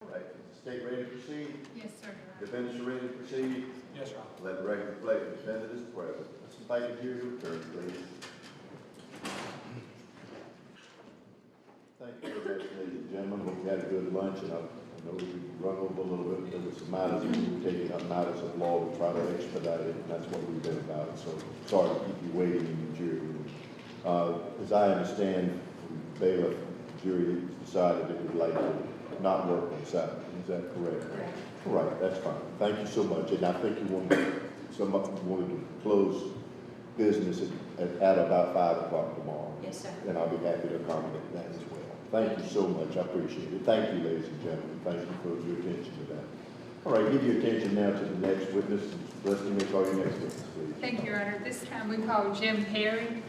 All right, is the state ready to proceed? Yes, sir. Defendants are ready to proceed? Yes, Your Honor. Let the record reflect the defendant is present. Let's invite the jury to return, please. Thank you very much, ladies and gentlemen. Hope you had a good lunch, and I know we run over a little bit, but there were some matters that we were taking up, matters of law. We try to expedite it, and that's what we've been about. So sorry to keep you waiting in the jury room. As I understand, the bailiff jury decided it would like to not work on Saturday. Is that correct? Correct. All right, that's fine. Thank you so much. And I think you wanted to close business at about 5 o'clock tomorrow. Yes, sir. And I'll be happy to accommodate that as well. Thank you so much. I appreciate it. Thank you, ladies and gentlemen. Thank you for your attention to that. All right, give your attention now to the next witness. Leslie, may call your next witness, please. Thank you, Your Honor. This time we call Jim Perry.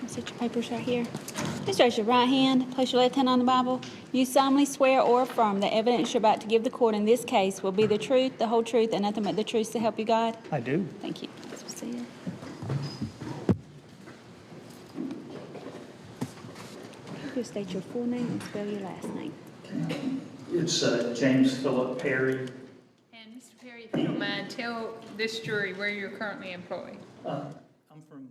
Set your papers right here. Please raise your right hand, place your left hand on the Bible. You solemnly swear or affirm the evidence you're about to give the court in this case will be the truth, the whole truth, and nothing but the truth to help you God? I do. Thank you. Please proceed. You state your full name and spell your last name. It's James Philip Perry. And Mr. Perry, if you don't mind, tell this jury where you're currently employed. I'm from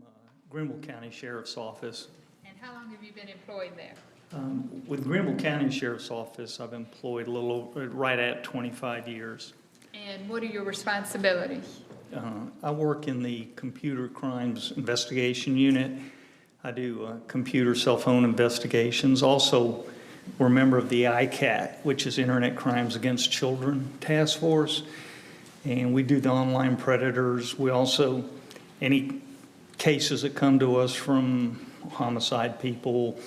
Greenville County Sheriff's Office. And how long have you been employed there? With Greenville County Sheriff's Office, I've employed a little over, right at 25 years. And what are your responsibilities? I work in the Computer Crimes Investigation Unit. I do computer cell phone investigations. Also, we're a member of the ICAT, which is Internet Crimes Against Children Task Force. And we do the online predators. We also, any cases that come to us from homicide people,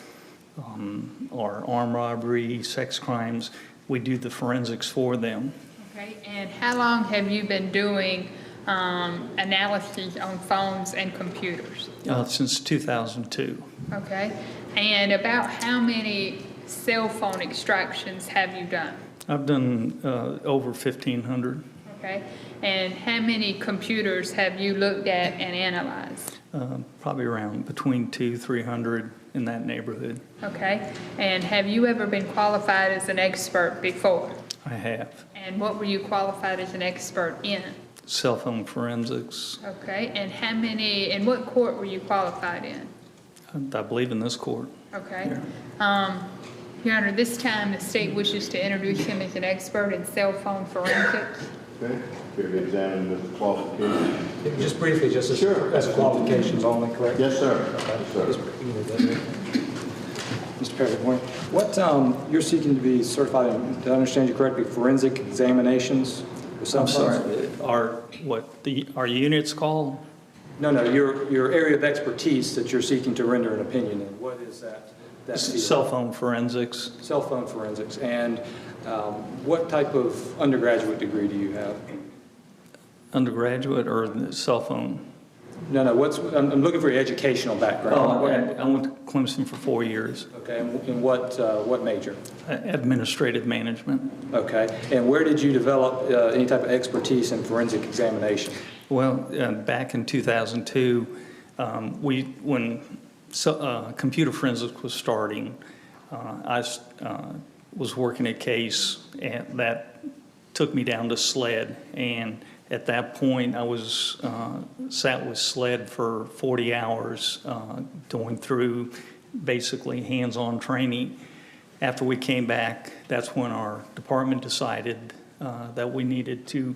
or armed robbery, sex crimes, we do the forensics for them. Okay, and how long have you been doing analyses on phones and computers? Since 2002. Okay, and about how many cell phone extractions have you done? I've done over 1,500. Okay, and how many computers have you looked at and analyzed? Probably around between 200-300 in that neighborhood. Okay, and have you ever been qualified as an expert before? I have. And what were you qualified as an expert in? Cell phone forensics. Okay, and in what court were you qualified in? I believe in this court. Okay. Your Honor, this time the state wishes to introduce him as an expert in cell phone forensics. Okay, here to examine the qualifications. Just briefly, just as, Sure. as qualifications only, correct? Yes, sir. Yes, sir. Mr. Perry, good morning. What, you're seeking to be certified in, did I understand you correctly, forensic examinations? With cell I'm phones? sorry, our units called? No, your area of expertise that you're seeking to render an opinion in. What is that field? Cell phone forensics. Cell phone forensics. And what type of undergraduate degree do you have? Undergraduate or the cell phone? No, I'm looking for your educational background. Oh, I went to Clemson for 4 years. Okay, and in what major? Administrative management. Okay, and where did you develop any type of expertise in forensic examination? Well, back in 2002, when computer forensics was starting, I was working a case that took me down to SLED, and at that point I was sat with SLED for 40 hours going through basically hands-on training. After we came back, that's when our department decided that we needed to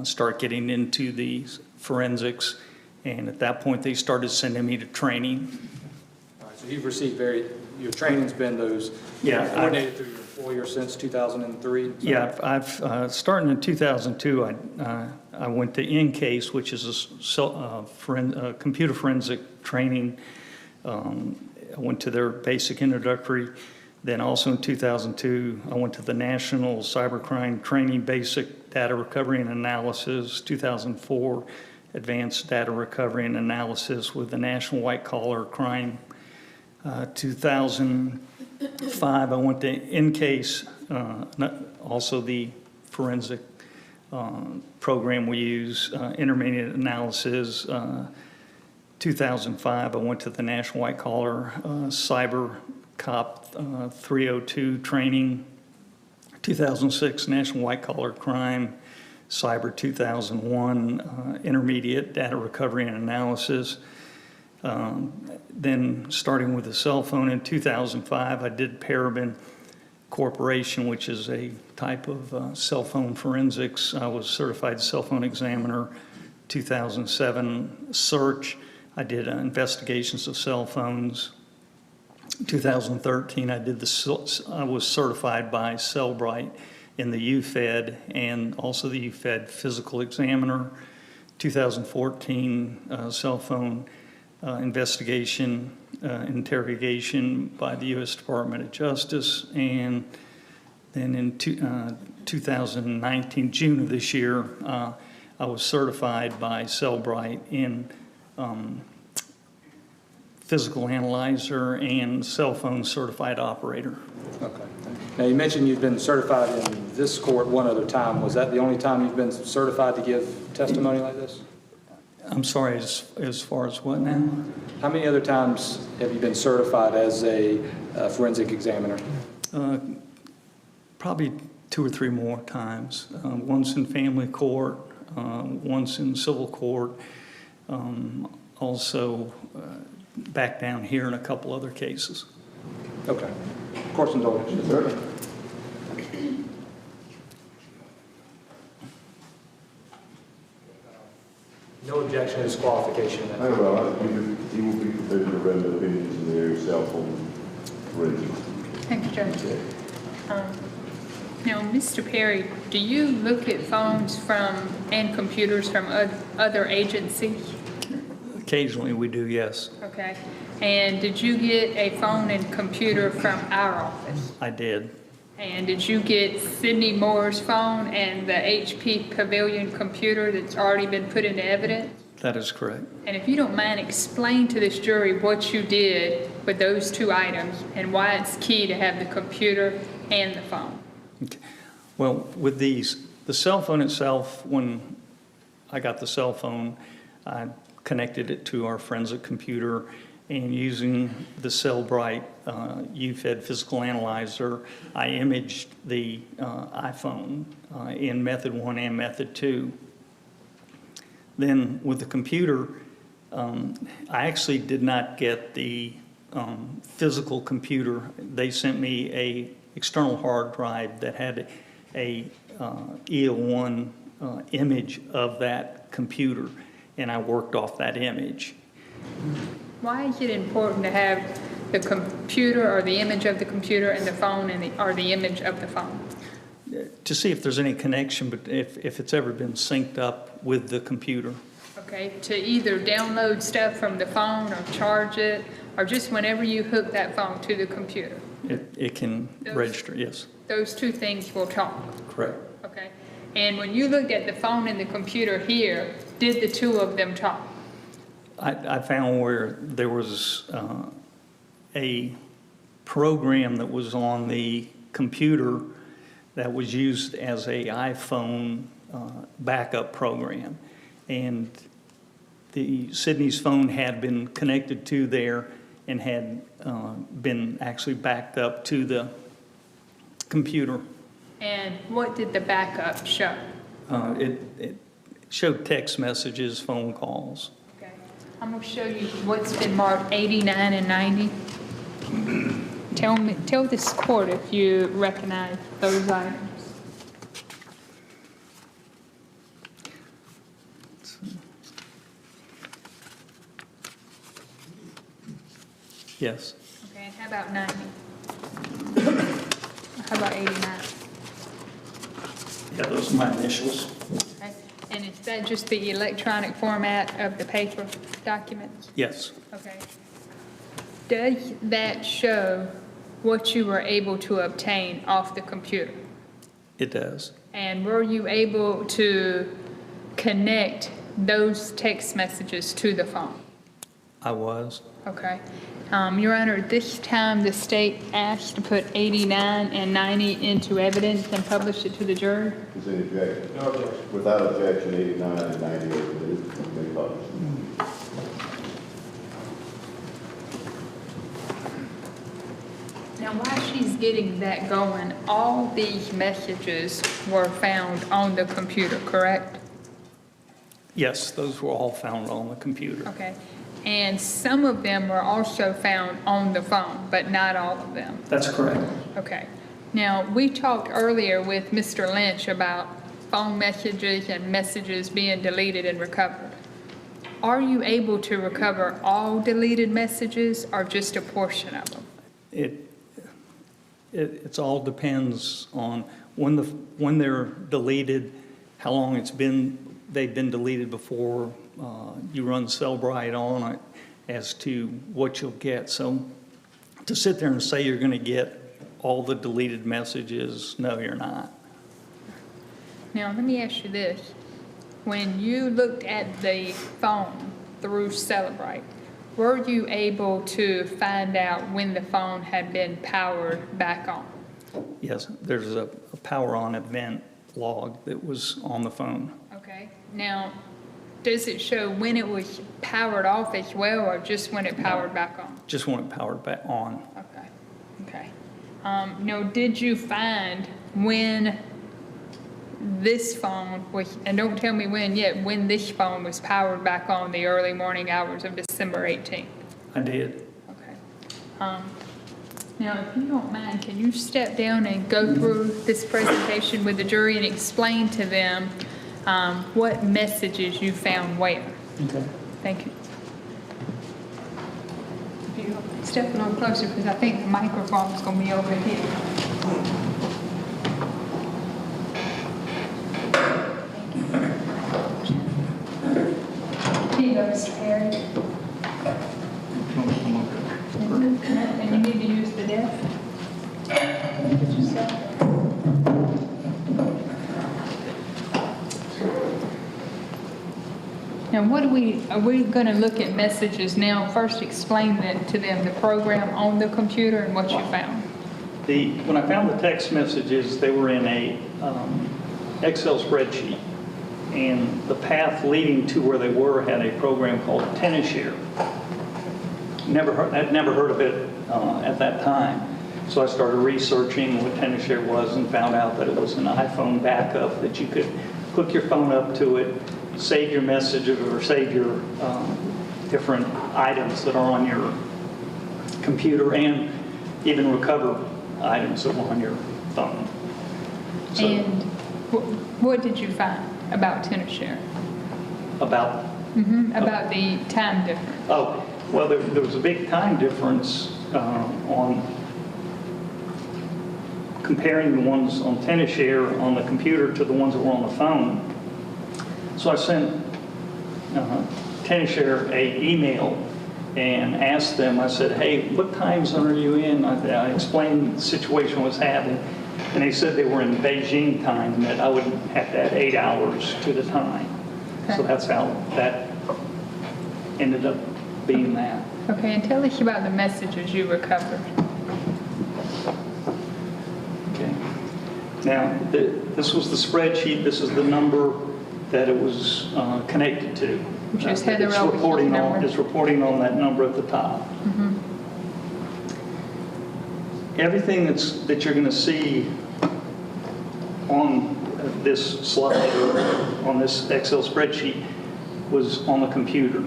start getting into the forensics, and at that point they started sending me to training. All right, so you've received your training's been those, coordinated through your employer since 2003? Yeah, I've starting in 2002, I went to InCase, which is a computer forensic training. I went to their basic introductory. Then also in 2002, I went to the National Cybercrime Training Basic Data Recovery and Analysis. 2004, Advanced Data Recovery and Analysis with the National White Collar Crime. 2005, I went to InCase, also the forensic program we use, intermediate analysis. 2005, I went to the National White Collar Cyber Cop 302 training. 2006, National White Collar Crime Cyber 2001, intermediate data recovery and analysis. Then starting with the cell phone in 2005, I did Parabon Corporation, which is a type of cell phone forensics. I was certified cell phone examiner. 2007 search, I did investigations of cell phones. 2013, I was certified by Cellbrite in the UFED and also the UFED physical examiner. 2014, cell phone investigation, interrogation by the U.S. Department of Justice. And then in 2019, June of this year, I was certified by Cellbrite in physical analyzer and cell phone certified operator. Okay. Now, you mentioned you've been certified in this court one other time. Was that the only time you've been certified to give testimony like this? I'm sorry, as far as what now? How many other times have you been certified as a forensic examiner? Probably 2 or 3 more times. Once in family court, once in civil court, also back down here in a couple other cases. Okay. Court's indulged. Yes, sir. No objection to disqualification. Very well, he will be prepared to render opinions in the area of cell phone forensics. Thank you, Judge. Now, Mr. Perry, do you look at phones and computers from other agencies? Occasionally we do, yes. Okay. And did you get a phone and computer from our office? I did. And did you get Sidney Moore's phone and the HP Pavilion computer that's already been put into evidence? That is correct. And if you don't mind, explain to this jury what you did with those 2 items and why it's key to have the computer and the phone. Okay. Well, with these, the cell phone itself, when I got the cell phone, I connected it to our forensic computer, and using the Cellbrite UFED physical analyzer, I imaged the iPhone in method 1 and method 2. Then with the computer, I actually did not get the physical computer. They sent me a external hard drive that had a EO1 image of that computer, and I worked off that image. Why is it important to have the computer or the image of the computer and the phone or the image of the phone? To see if there's any connection, but if it's ever been synced up with the computer. Okay, to either download stuff from the phone or charge it, or just whenever you hook that phone to the computer. It can register, yes. Those 2 things will talk. Correct. Okay. And when you looked at the phone and the computer here, did the 2 of them talk? I found where there was a program that was on the computer that was used as a iPhone backup program. And Sidney's phone had been connected to there and had been actually backed up to the computer. And what did the backup show? It showed text messages, phone calls. Okay. I'm going to show you what's been marked 89 and 90. Tell this court if you recognize those items. Yes. Okay, and how about 90? How about 89? Yeah, those are my initials. Okay. And is that just the electronic format of the paper documents? Yes. Okay. Does that show what you were able to obtain off the computer? It does. And were you able to connect those text messages to the phone? I was. Okay. Your Honor, at this time, the state asked to put 89 and 90 into evidence and publish it to the jury. Is there any objection? No objection. Without objection, 89 and 98 may publish. Now, while she's getting that going, all these messages were found on the computer, correct? Yes, those were all found on the computer. Okay. And some of them were also found on the phone, but not all of them. That's correct. Okay. Now, we talked earlier with Mr. Lynch about phone messages and messages being deleted and recovered. Are you able to recover all deleted messages or just a portion of them? It's all depends on when they're deleted, how long they've been deleted before you run Cellbrite on it as to what you'll get. So to sit there and say you're going to get all the deleted messages, no, you're not. Now, let me ask you this. When you looked at the phone through Cellbrite, were you able to find out when the phone had been powered back on? Yes, there's a power on event log that was on the phone. Okay. Now, does it show when it was powered off as well, or just when it powered back on? Just when it powered back on. Okay. Okay. Now, did you find when this phone was, and don't tell me when yet, when this phone was powered back on the early morning hours of December 18th? I did. Okay. Now, if you don't mind, can you step down and go through this presentation with the jury and explain to them what messages you found where? Okay. Thank you. If you step a little closer, because I think the microphone's going to be over here. Here you go, Mr. Perry. And you need to use the desk. Get yourself. Now, are we going to look at messages now? First, explain that to them, the program on the computer and what you found. When I found the text messages, they were in a Excel spreadsheet, and the path leading to where they were had a program called TennisShare. I'd never heard of it at that time, so I started researching what TennisShare was and found out that it was an iPhone backup that you could hook your phone up to it, save your messages or save your different items that are on your computer, and even recover items that were on your phone. So, And what did you find about TennisShare? about About the time difference? Oh, well, there was a big time difference on comparing the ones on TennisShare on the computer to the ones that were on the phone. So I sent TennisShare an email and asked them, I said, hey, what time zone are you in? I explained the situation I was having, and they said they were in Beijing time, and that I would have to add 8 hours to the time. Okay. So that's how that ended up being that. Okay, and tell us about the messages you recovered. Okay. Now, this was the spreadsheet. This is the number that it was connected to. Which is Heather It's Elvis's number. It's reporting on that number at the top. Everything that you're going to see on this slide or on this Excel spreadsheet was on the computer.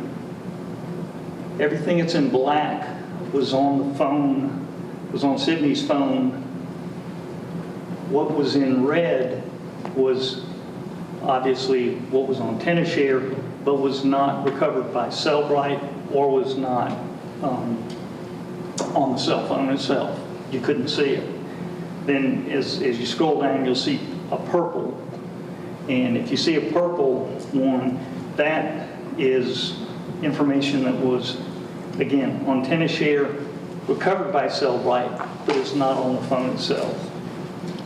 Everything that's in black was on the phone, was on Sidney's phone. What was in red was obviously what was on TennisShare, but was not recovered by Cellbrite or was not on the cell phone itself. You couldn't see it. Then as you scroll down, you'll see a purple. And if you see a purple one, that is information that was, again, on TennisShare, recovered by Cellbrite, but it's not on the phone itself.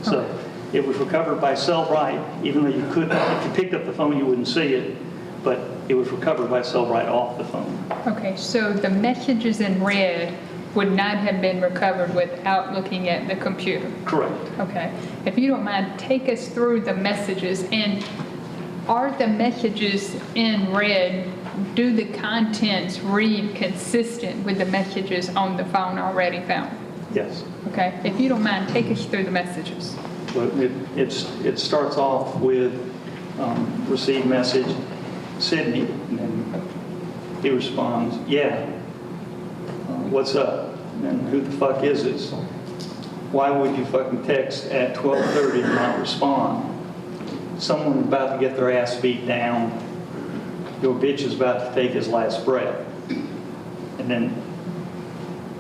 So it was recovered by Cellbrite, even though you couldn't, if you picked up the phone, you wouldn't see it, but it was recovered by itself right off the phone. Okay, so the messages in red would not have been recovered without looking at the computer? Correct. Okay. If you don't mind, take us through the messages, and are the messages in red, do the contents read consistent with the messages on the phone already found? Yes. Okay, if you don't mind, take us through the messages. But it starts off with received message, Sidney, and then he responds, yeah, what's up? And then who the fuck is this? Why would you fucking text at 12:30 and not respond? Someone about to get their ass beat down. Your bitch is about to take his last breath. And then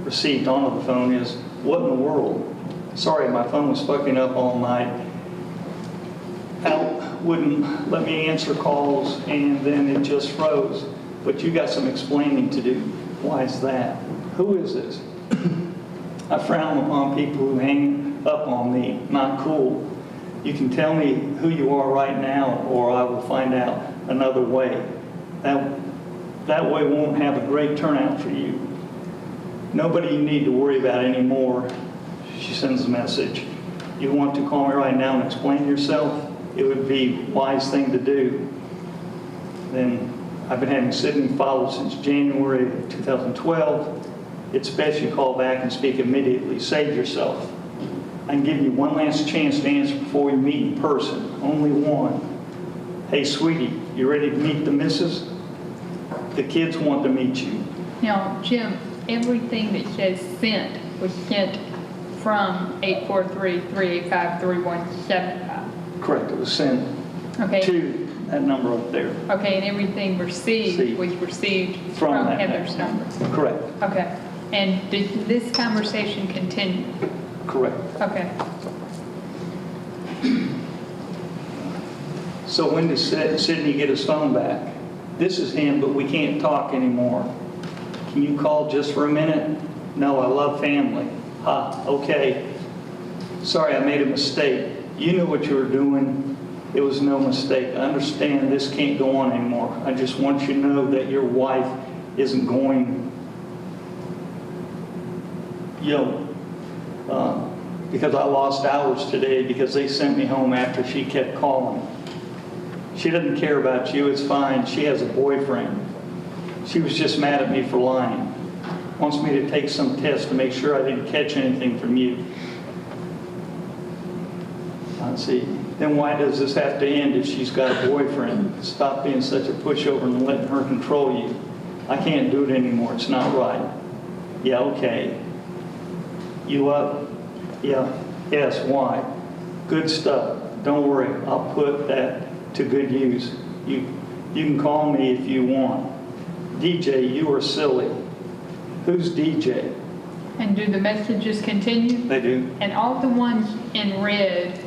received onto the phone is, what in the world? Sorry, my phone was fucking up all night. Al wouldn't let me answer calls, and then it just froze. But you got some explaining to do. Why is that? Who is this? I frown upon people who hang up on me. Not cool. You can tell me who you are right now, or I will find out another way. That way won't have a great turnout for you. Nobody you need to worry about anymore. She sends a message. You want to call me right now and explain yourself? It would be a wise thing to do. Then I've been having Sidney follow since January 2012. It's best you call back and speak immediately. Save yourself. I can give you one last chance to answer before we meet in person. Only one. Hey, sweetie, you ready to meet the missus? The kids want to meet you. Now, Jim, everything that says sent was sent from 843-385-3175. Correct, it was sent Okay. to that number up there. Okay, and everything received was received from that Heather's number. Correct, Okay. And did this conversation continue? correct. Okay. So when does Sidney get his phone back? This is him, but we can't talk anymore. Can you call just for a minute? No, I love family. Okay. Sorry, I made a mistake. You knew what you were doing. It was no mistake. I understand this can't go on anymore. I just want you to know that your wife isn't going, because I lost hours today because they sent me home after she kept calling. She doesn't care about you, it's fine. She has a boyfriend. She was just mad at me for lying. Wants me to take some test to make sure I didn't catch anything from you. Let's see. Then why does this have to end if she's got a boyfriend? Stop being such a pushover and letting her control you. I can't do it anymore, it's not right. Yeah, okay. You up? Yeah. Yes, why? Good stuff. Don't worry, I'll put that to good use. You can call me if you want. DJ, you are silly. Who's DJ? And do the messages continue? They do. And all the ones in red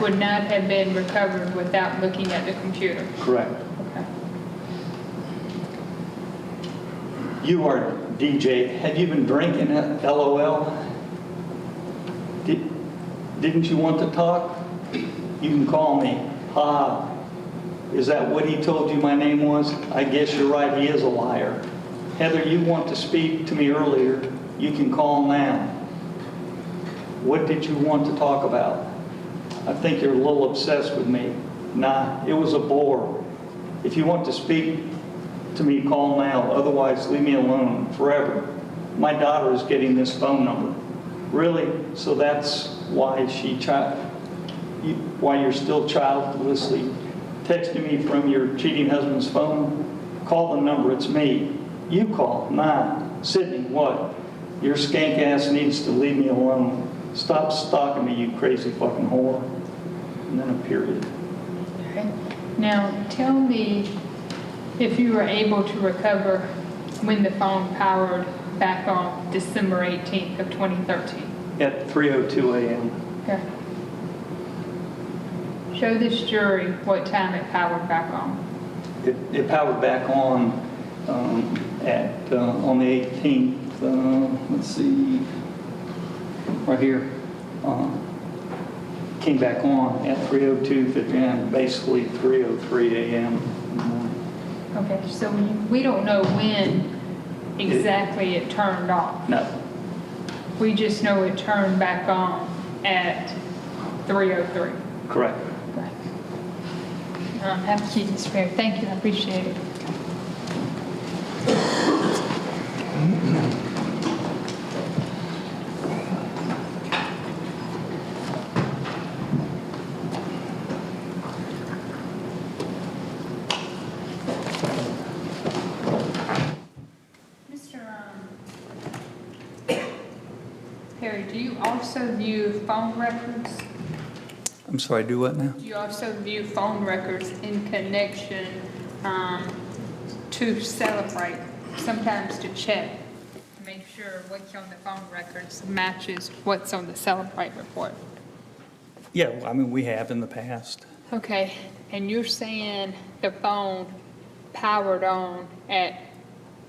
would not have been recovered without looking at the computer? Correct. Okay. You are DJ. Have you been drinking? LOL. Didn't you want to talk? You can call me. Is that what he told you my name was? I guess you're right, he is a liar. Heather, you want to speak to me earlier. You can call now. What did you want to talk about? I think you're a little obsessed with me. Nah, it was a bore. If you want to speak to me, call now. Otherwise, leave me alone forever. My daughter is getting this phone number. Really? So that's why why you're still childlessly texting me from your cheating husband's phone? Call the number, it's me. You call, nah. Sidney, what? Your skank ass needs to leave me alone. Stop stalking me, you crazy fucking whore. And then a period. Okay. Now, tell me if you were able to recover when the phone powered back on December 18th of 2013. At 3:02 a.m. Okay. Show this jury what time it powered back on. It powered back on on the 18th. Let's see, right here. Came back on at 3:02, basically 3:03 a.m. Okay, so we don't know when exactly it turned off. No. We just know it turned back on at 3:03. Correct. Right. Have a seat, Mr. Perry. Thank you, I appreciate it. Mr. Perry, do you also view phone records? I'm sorry, do what now? Do you also view phone records in connection to celebrate, sometimes to check, to make sure what's on the phone records matches what's on the celebrate report? Yeah, I mean, we have in the past. Okay, and you're saying the phone powered on at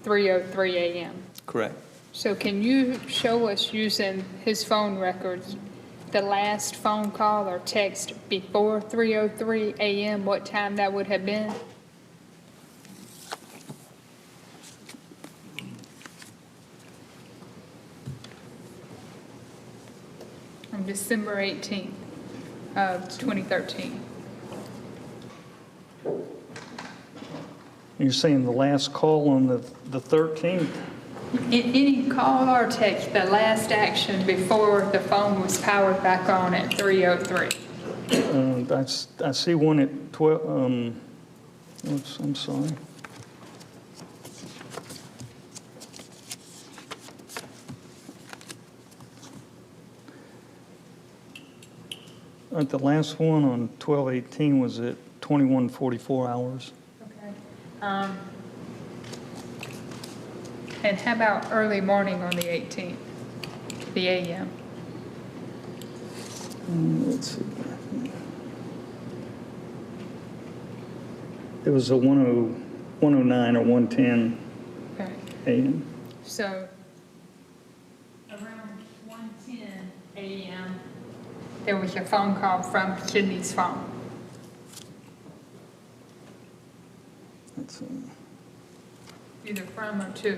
3:03 a.m. Correct. So can you show us using his phone records, the last phone call or text before 3:03 a.m., what time that would have been? On December 18th of 2013. You're saying the last call on the 13th? Any call or text, the last action before the phone was powered back on at 3:03. I see one at 12, oops, I'm sorry. The last one on 12/18 was at 21:44 hours. Okay. And how about early morning on the 18th, the AM? Let's see. It was a 109 or 110 Okay. a.m. So around 1:10 a.m., there was a phone call from Sidney's phone. Let's see. Either from or to.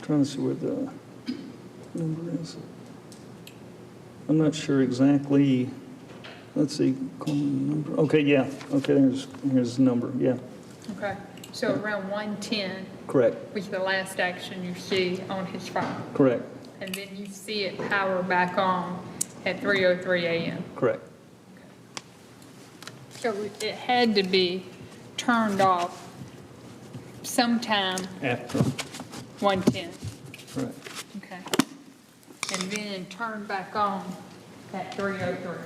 Trying to see where the number is. I'm not sure exactly. Let's see, call number. Okay, yeah. Okay, here's the number. Yeah, Okay. So around 1:10 correct. was the last action you see on his phone. Correct. And then you see it power back on at 3:03 a.m. Correct. So it had to be turned off sometime After. 1:10. Correct. Okay. And then turned back on at 3:03.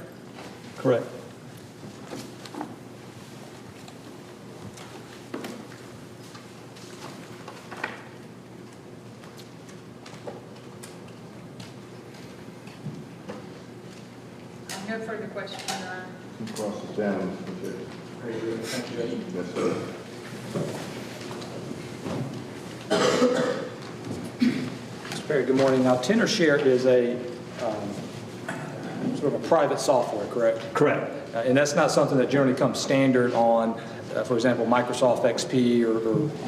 Correct. No further questions. Cross it down, Mr. Chair. Very good. Thank you, Judge. Yes, sir. Mr. Perry, good morning. Now, TenorShare is a sort of a private software, correct? Correct. And that's not something that generally comes standard on, for example, Microsoft XP or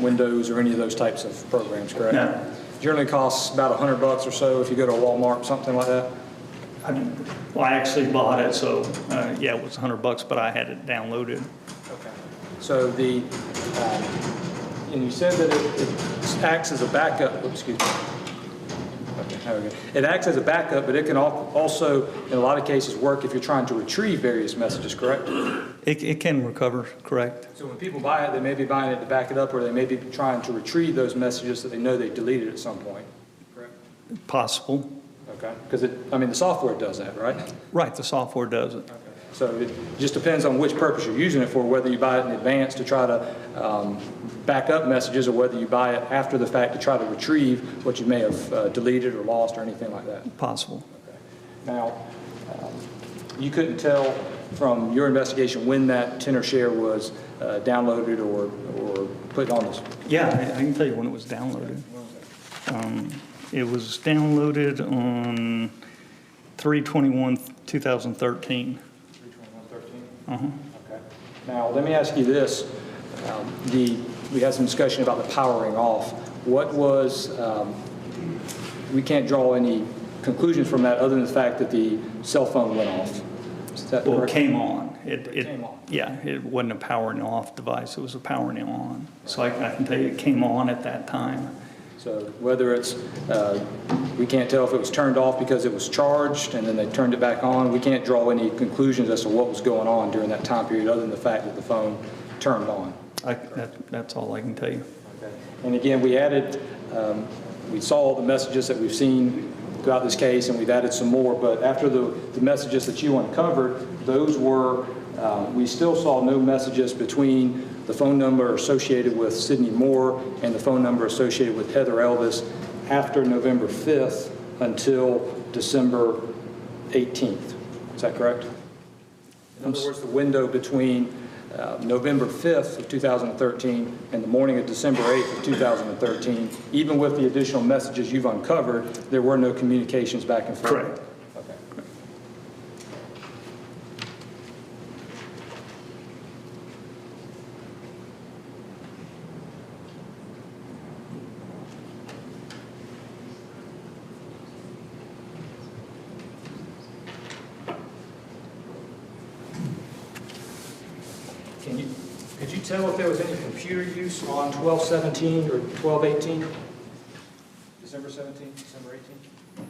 Windows or any of those types of programs, correct? No. Generally costs about $100 or so if you go to a Walmart, something like that. Well, I actually bought it, so yeah, it was $100, but I had it downloaded. Okay. So and you said that it acts as a backup. Oops, excuse me. Okay, there we go. It acts as a backup, but it can also, in a lot of cases, work if you're trying to retrieve various messages, correct? It can recover, correct? So when people buy it, they may be buying it to back it up, or they may be trying to retrieve those messages that they know they deleted at some point, correct? Possible. Okay, because the software does that, right? Right, the software does it. Okay. So it just depends on which purpose you're using it for, whether you buy it in advance to try to back up messages or whether you buy it after the fact to try to retrieve what you may have deleted or lost or anything like that. Possible. Okay. Now, you couldn't tell from your investigation when that TenorShare was downloaded or put on this? Yeah, I can tell you when it was downloaded. It was downloaded on 3/21/2013. 3/21/13? Okay. Now, let me ask you this. We had some discussion about the powering off. What was, we can't draw any conclusions from that other than the fact that the cell phone went off. Is that Well, it correct? came on. It came on. Yeah, it wasn't a powering off device, it was a powering on. So I can tell you it came on at that time. So whether it's, we can't tell if it was turned off because it was charged and then they turned it back on. We can't draw any conclusions as to what was going on during that time period other than the fact that the phone turned on. That's all I can tell you. Okay. And again, we added, we saw all the messages that we've seen throughout this case, and we've added some more, but after the messages that you uncovered, those were, we still saw no messages between the phone number associated with Sidney Moore and the phone number associated with Heather Elvis after November 5th until December 18th. Is that correct? In other words, the window between November 5th of 2013 and the morning of December 8th of 2013, even with the additional messages you've uncovered, there were no communications back and forth? Correct. Okay. Could you tell if there was any computer use on 12/17 or 12/18? December 17th, December 18th?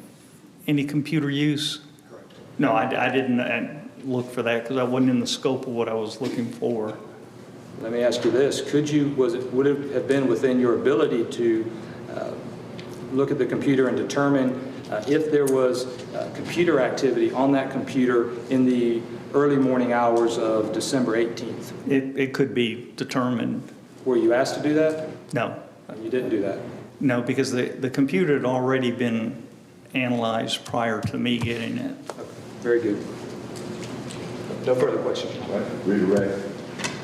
Any computer use? Correct. No, I didn't look for that because I wasn't in the scope of what I was looking for. Let me ask you this. Would it have been within your ability to look at the computer and determine if there was computer activity on that computer in the early morning hours of December 18th? It could be determined. Were you asked to do that? No, You didn't do that? no, because the computer had already been analyzed prior to me getting it. Okay. Very good. No further questions. All right, redirect.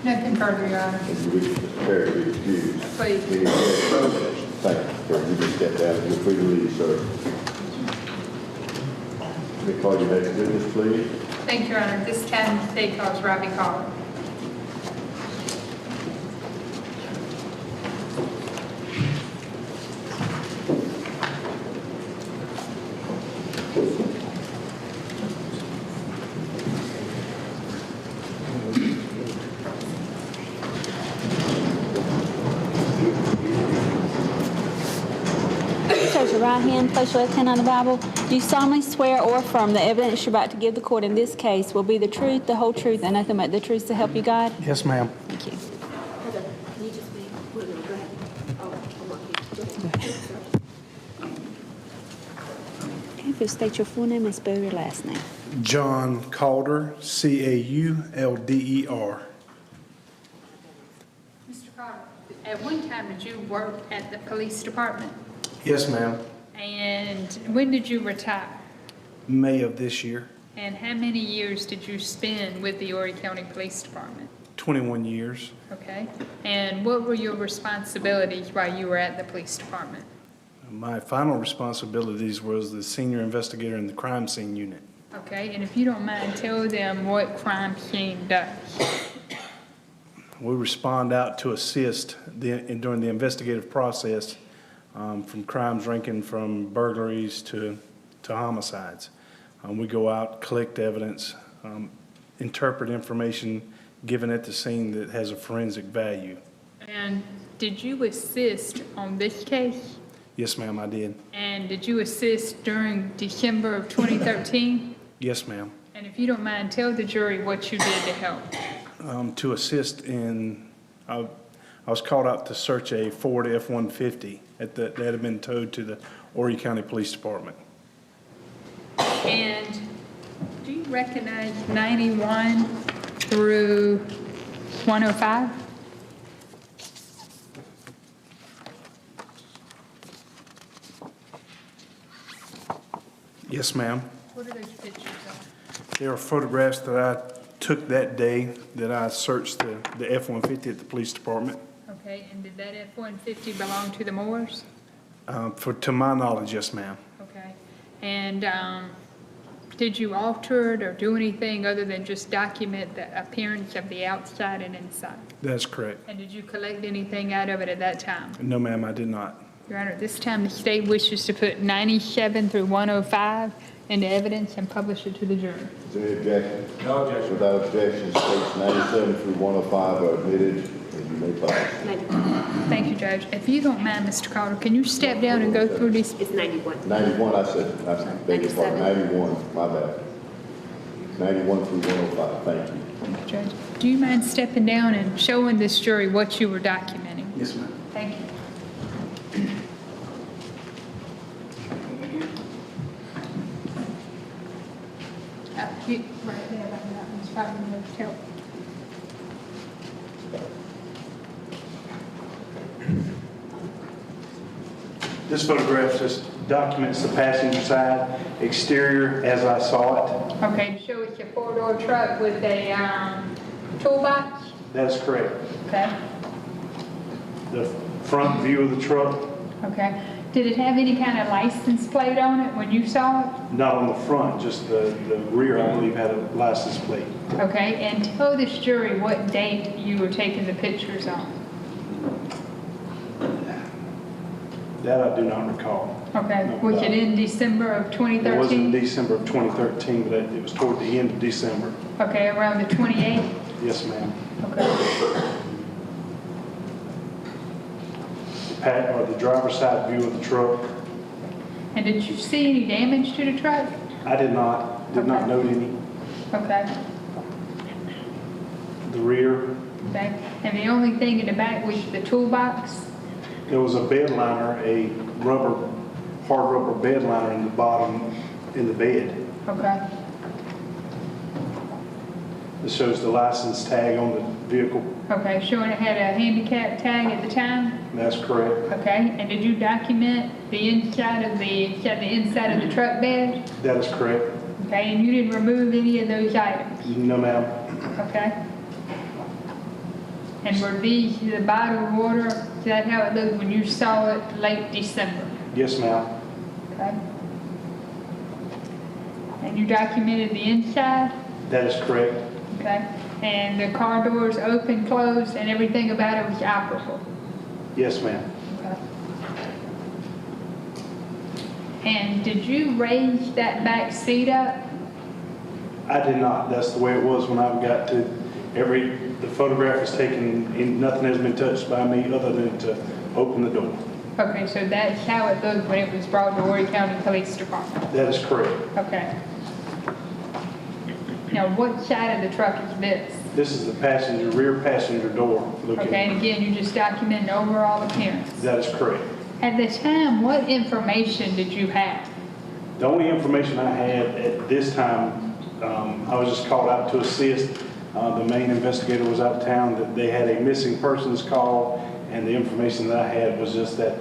Nothing further, Your Honor. And you wish Mr. Perry to be excused. Please. Meeting is terminated. Thank you, sir. You can step down. You're free to leave, sir. Let me call your next witness, please. Thank you, Your Honor. This time, the state calls Robbie Caulder. Raise your right hand, place your left hand on the Bible. Do you solemnly swear or affirm the evidence you're about to give the court in this case will be the truth, the whole truth, and nothing but the truth to help you God? Yes, ma'am. Thank you. Okay, if you state your full name and spell your last name. John Caulder, Caulder. Mr. Caulder, at one time, did you work at the police department? Yes, ma'am. And when did you retire? May of this year, And how many years did you spend with the Horry County Police Department? 21 years. Okay. And what were your responsibilities while you were at the police department? My final responsibilities was the senior investigator in the crime scene unit. Okay. And if you don't mind, tell them what crime scene does. We respond out to assist during the investigative process from crimes ranging from burglaries to homicides. We go out, collect evidence, interpret information given at the scene that has a forensic value. And did you assist on this case? Yes, ma'am, I did. And did you assist during December of 2013? Yes, ma'am. And if you don't mind, tell the jury what you did to help. To assist in, I was called out to search a Ford F-150 that had been towed to the Horry County Police Department. And do you recognize 91 through 105? Yes, ma'am. What are those pictures of? There are photographs that I took that day that I searched the F-150 at the police department. Okay, and did that F-150 belong to the Moores? To my knowledge, yes, ma'am. Okay. And did you alter it or do anything other than just document the appearance of the outside and inside? That's correct. And did you collect anything out of it at that time? No, ma'am, I did not. Your Honor, this time the state wishes to put 97 through 105 into evidence and publish it to the jury. Is there any objection? No objection. Without objection, states 97 through 105 are admitted, and you may pass. Thank you, Judge. If you don't mind, Mr. Caulder, can you step down and go through these? It's 91. 91, I beg your pardon, 91, my bad. 91 through 105, thank you. Thank you, Judge. Do you mind stepping down and showing this jury what you were documenting? Yes, ma'am. Thank you. Right there, that one's probably the most helpful. This photograph just documents the passenger side exterior as I saw it. Okay, to show us your four-door truck with a toolbox? That is correct. Okay, The front view of the truck, okay. Did it have any kind of license plate on it when you saw it? not on the front, just the rear, I believe, had a license plate. Okay, and tell this jury what date you were taking the pictures on. That I do not recall. Okay, was it in December of It was in 2013? December of 2013, but it was toward the end of December. Okay, around the 28th? Yes, ma'am. Okay, Or the driver's side view of the truck, and did you see any damage to the truck? I did not Okay. note any. Okay, The rear, okay. And the only thing in the back was the toolbox? there was a bed liner, a hard rubber bed liner in the bottom, in the bed. Okay, It shows the license tag on the vehicle. okay, showing it had a handicap tag at the time? That's correct. Okay, and did you document the inside of the truck bed? That is correct. Okay, and you didn't remove any of those items? No, ma'am. Okay. And were these the bottled water? Is that how it looked when you saw it late December? Yes, ma'am. Okay. And you documented the inside? That is correct. Okay. And the car doors open, closed, and everything about it was operable? Yes, ma'am. Okay. And did you raise that back seat up? I did not. That's the way it was when I got to the photograph is taken and nothing has been touched by me other than to open the door. Okay, so that's how it looked when it was brought to Horry County Police Department? That is correct. Okay. Now, what side of the truck is this? This is the rear passenger door looking. Okay, and again, you just document the overall appearance. That is correct. At the time, what information did you have? The only information I had at this time, I was just called out to assist. The main investigator was out of town, that they had a missing persons call, and the information that I had was just that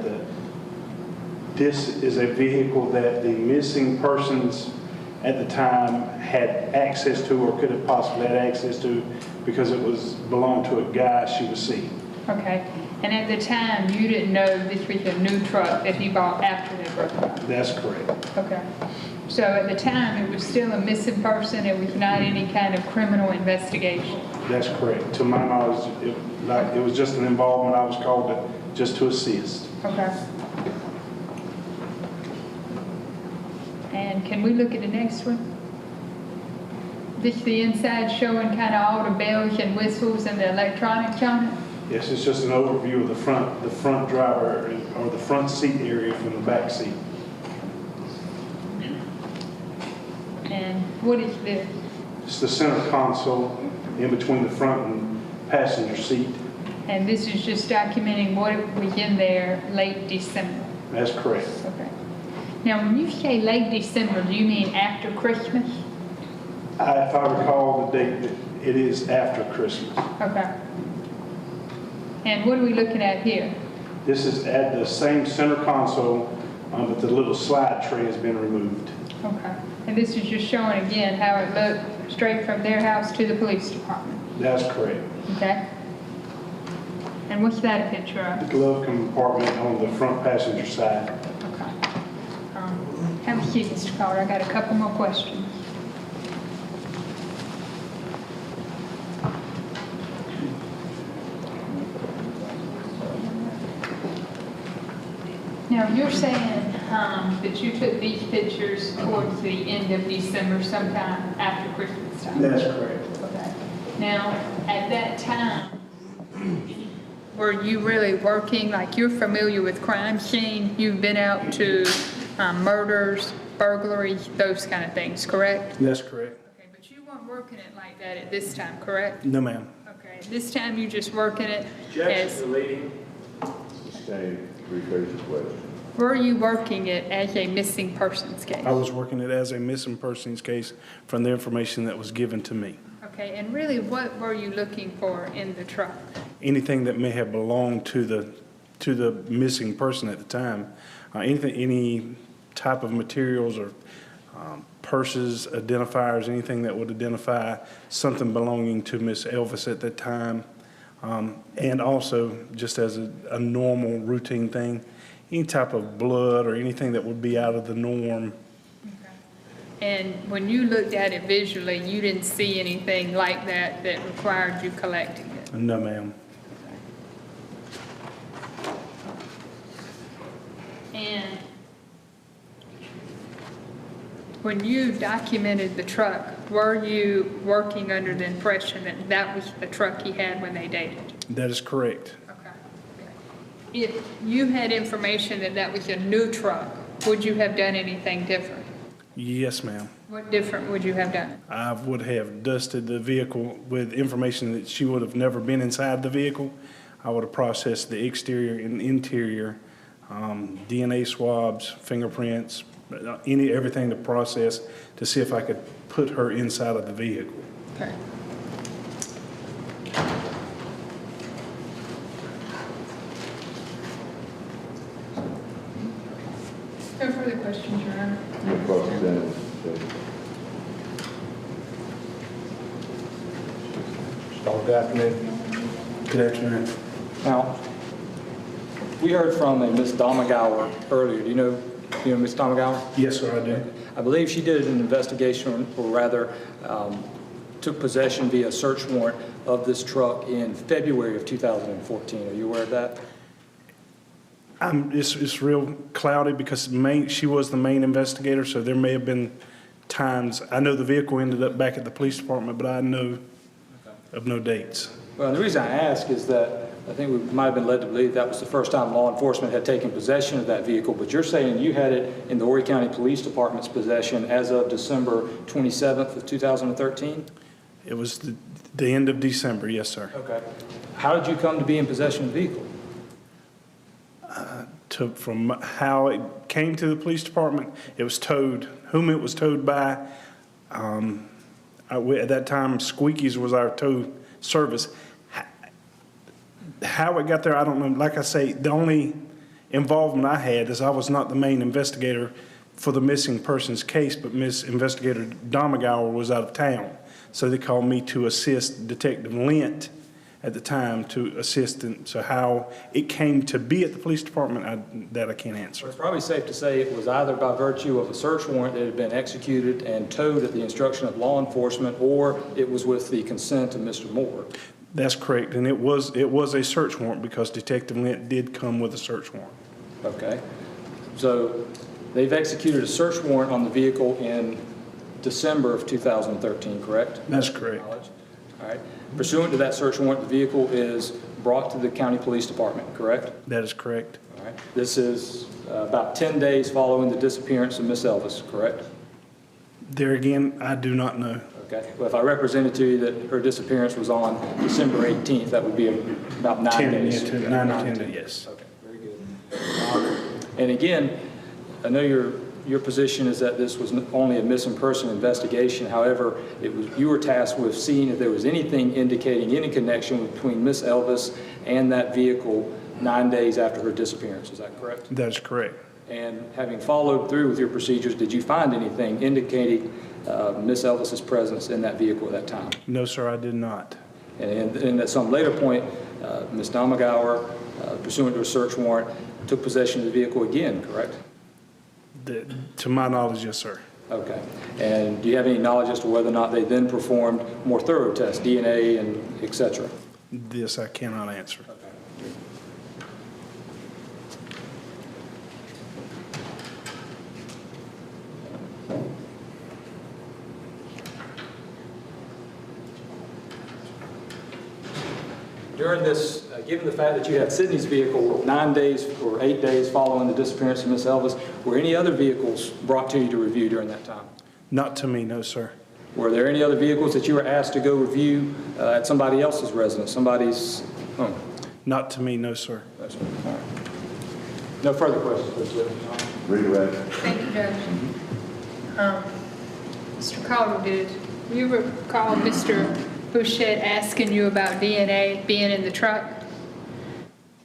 this is a vehicle that the missing persons at the time had access to or could have possibly had access to because it belonged to a guy she was seeing. Okay, and at the time, you didn't know this was a new truck that he bought after they broke up? That's correct. Okay. So at the time, it was still a missing person, it was not any kind of criminal investigation? That's correct. To my knowledge, it was just an involvement. I was called just to assist. Okay. And can we look at the next one? This the inside showing kind of all the bells and whistles and the electronics on it? Yes, it's just an overview of the front driver or the front seat area from the back seat. And what is this? It's the center console in between the front and passenger seat. And this is just documenting what was in there late December? That's correct. Okay. Now, when you say late December, do you mean after Christmas? If I recall the date, it is after Christmas. Okay. And what are we looking at here? This is at the same center console, but the little slide tray has been removed. Okay. And this is just showing again how it looked straight from their house to the police department? That's correct. Okay. And what's that a picture The of? glove compartment on the front passenger side. Okay. Have a seat, Mr. Caulder. I got a couple more questions. Now, you're saying that you took these pictures towards the end of December, sometime after Christmas time? That's correct. Okay. Now, at that time, were you really working, like you're familiar with crime scene? You've been out to murders, burglaries, those kind of things, correct? That's correct. Okay, but you weren't working it like that at this time, correct? No, ma'am. Okay, this time you just working it Objection as, to leading. Same, rephrase the question. were you working it as a missing persons case? I was working it as a missing persons case from the information that was given to me. Okay, and really what were you looking for in the truck? Anything that may have belonged to the missing person at the time, any type of materials or purses, identifiers, anything that would identify something belonging to Miss Elvis at that time, and also just as a normal routine thing, any type of blood or anything that would be out of the norm. And when you looked at it visually, you didn't see anything like that that required you collecting it? No, ma'am. And when you documented the truck, were you working under the impression that that was the truck he had when they dated? That is correct. Okay. If you had information that that was a new truck, would you have done anything different? Yes, ma'am. What different would you have done? I would have dusted the vehicle with information that she would have never been inside the vehicle. I would have processed the exterior and interior, DNA swabs, fingerprints, everything to process to see if I could put her inside of the vehicle. Okay. No further questions, Your Honor. Your cross-examination. Good afternoon. Good afternoon. Now, we heard from a Miss Domagauer earlier. Do you know Miss Domagauer? Yes, sir, I do. I believe she did an investigation, or rather, took possession via search warrant of this truck in February of 2014. Are you aware of that? It's real cloudy because she was the main investigator, so there may have been times. I know the vehicle ended up back at the police department, but I know of no dates. Well, the reason I ask is that I think we might have been led to believe that was the first time law enforcement had taken possession of that vehicle, but you're saying you had it in the Horry County Police Department's possession as of December 27th of 2013? It was the end of December, yes, sir. Okay. How did you come to be in possession of the vehicle? From how it came to the police department, it was towed. Whom it was towed by, at that time, Squeaky's was our tow service. How it got there, I don't know. Like I say, the only involvement I had is I was not the main investigator for the missing persons case, but Miss Investigator Domagauer was out of town. So they called me to assist Detective Lent at the time to assist. So how it came to be at the police department, that I can't answer. It's probably safe to say it was either by virtue of a search warrant that had been executed and towed at the instruction of law enforcement, or it was with the consent of Mr. Moore. That's correct, and it was a search warrant because Detective Lent did come with a search warrant. Okay. So they've executed a search warrant on the vehicle in December of 2013, correct? That's correct. All right. Pursuant to that search warrant, the vehicle is brought to the county police department, correct? That is correct. All right. This is about 10 days following the disappearance of Miss Elvis, correct? There again, I do not know. Okay. Well, if I represented to you that her disappearance was on December 18th, that would be about 9 days. 9 or 10 days, yes. Okay, very good. And again, I know your position is that this was only a missing person investigation. However, you were tasked with seeing if there was anything indicating any connection between Miss Elvis and that vehicle 9 days after her disappearance. Is that correct? That is correct. And having followed through with your procedures, did you find anything indicating Miss Elvis's presence in that vehicle at that time? No, sir, I did not. And at some later point, Ms. Domagauer, pursuant to a search warrant, took possession of the vehicle again, correct? To my knowledge, yes, sir. Okay. And do you have any knowledge as to whether or not they then performed more thorough tests, DNA and et cetera? This I cannot answer. During this, given the fact that you had Sidney's vehicle 9 days or 8 days following the disappearance of Ms. Elvis, were any other vehicles brought to you to review during that time? Not to me, no, sir. Were there any other vehicles that you were asked to go review at somebody else's residence, somebody's home? Not to me, no, sir. No, sir. All right. No further questions, please, Judge. Redirect. Thank you, Judge. Mr. Caulder, did you recall Mr. Bouchette asking you about DNA being in the truck?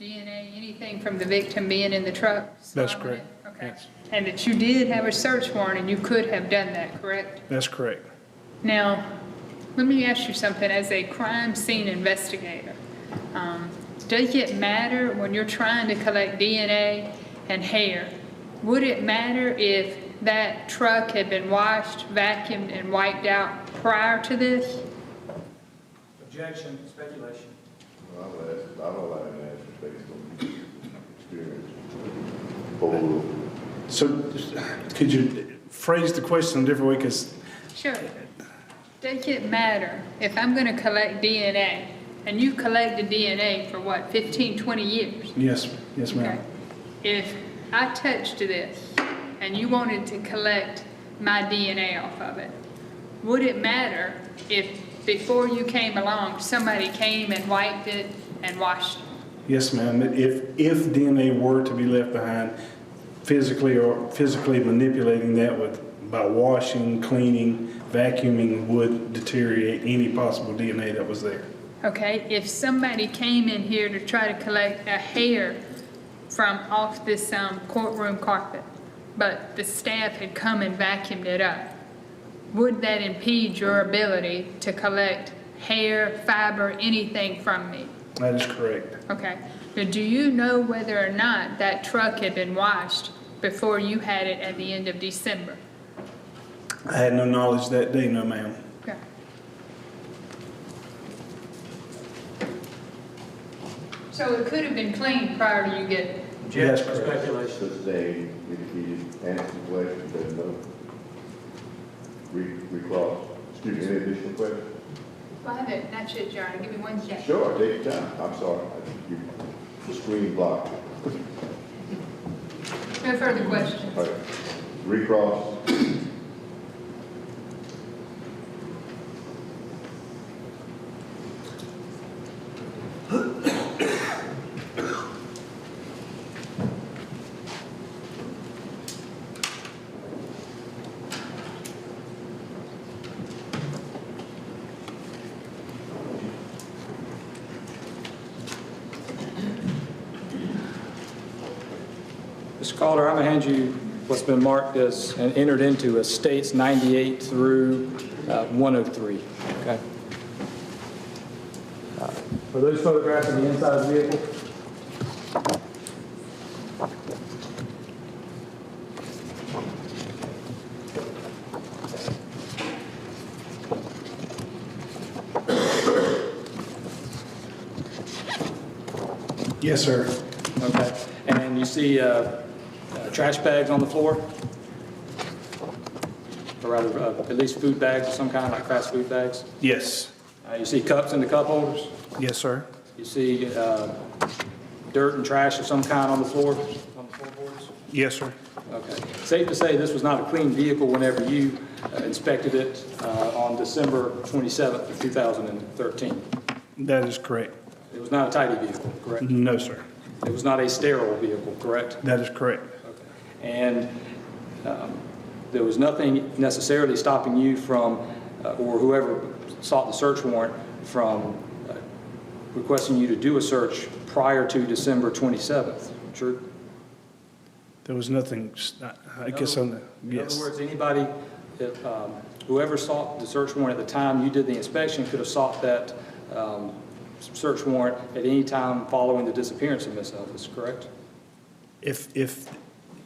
DNA, anything from the victim being in the truck? That's Swallowing correct. it? Okay. Yes. And that you did have a search warrant and you could have done that, correct? That's correct. Now, let me ask you something. As a crime scene investigator, does it matter when you're trying to collect DNA and hair? Would it matter if that truck had been washed, vacuumed, and wiped out prior to this? Objection, speculation. I don't allow him to answer based on experience. Hold. So could you phrase the question a different way? Because Sure. Does it matter if I'm going to collect DNA, and you collected DNA for what, 15, 20 years? yes, yes, ma'am. Okay. If I touched this and you wanted to collect my DNA off of it, would it matter if before you came along, somebody came and wiped it and washed it? Yes, ma'am. If DNA were to be left behind, physically manipulating that by washing, cleaning, vacuuming would deteriorate any possible DNA that was there. Okay, if somebody came in here to try to collect a hair from off this courtroom carpet, but the staff had come and vacuumed it up, would that impede your ability to collect hair, fiber, anything from me? That is correct. Okay. Now, do you know whether or not that truck had been washed before you had it at the end of December? I had no knowledge that day, no, ma'am. Okay. So it could have been cleaned prior to you getting it? Yes, Objection, correct. speculation. Just say, if he answers the question, then no. Recross. Excuse me, any additional questions? Well, I haven't, not yet, John. Give me 1 second. Sure, take your time. I'm sorry. The screen blocked. No further questions. All right. Recross. Mr. Caulder, I'm going to hand you what's been marked as and entered into as states 98 through 103. Okay. Are those photographs of the inside of the vehicle? Yes, sir. Okay. And you see trash bags on the floor? Or rather, at least food bags of some kind, like fast food bags? Yes. You see cups in the cup holders? Yes, sir. You see dirt and trash of some kind on the floor, on the floorboards? Yes, sir. Okay. Safe to say this was not a clean vehicle whenever you inspected it on December 27th of 2013. That is correct. It was not a tidy vehicle, correct? No, sir. It was not a sterile vehicle, correct? That is correct. Okay. And there was nothing necessarily stopping you from, or whoever sought the search warrant, from requesting you to do a search prior to December 27th, true? There was nothing, I guess, on the, In yes. other words, anybody, whoever sought the search warrant at the time you did the inspection could have sought that search warrant at any time following the disappearance of Ms. Elvis, correct? If,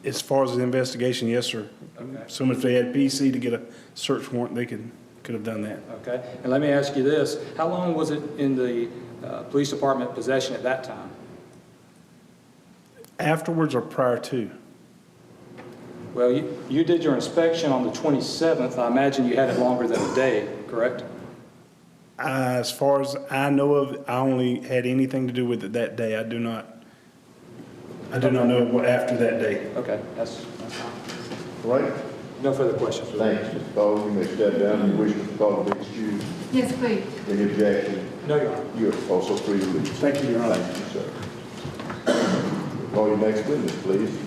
as far as the investigation, yes, sir. Okay. Assuming if they had PC to get a search warrant, they could have done that. Okay, and let me ask you this, how long was it in the police department possession at that time? Afterwards or prior to? Well, you did your inspection on the 27th, I imagine you had it longer than a day, correct? As far as I know of, I only had anything to do with it that day. I do not know what after that day. Okay, that's fine. All right? No further questions. Thanks, Mr. Caulder. You may step down. You wish Mr. Caulder to be excused. Yes, please. Any objection? No, Your Honor. You're also free to leave. Thank you, Your Honor. Thank you, sir. Call your next witness, please.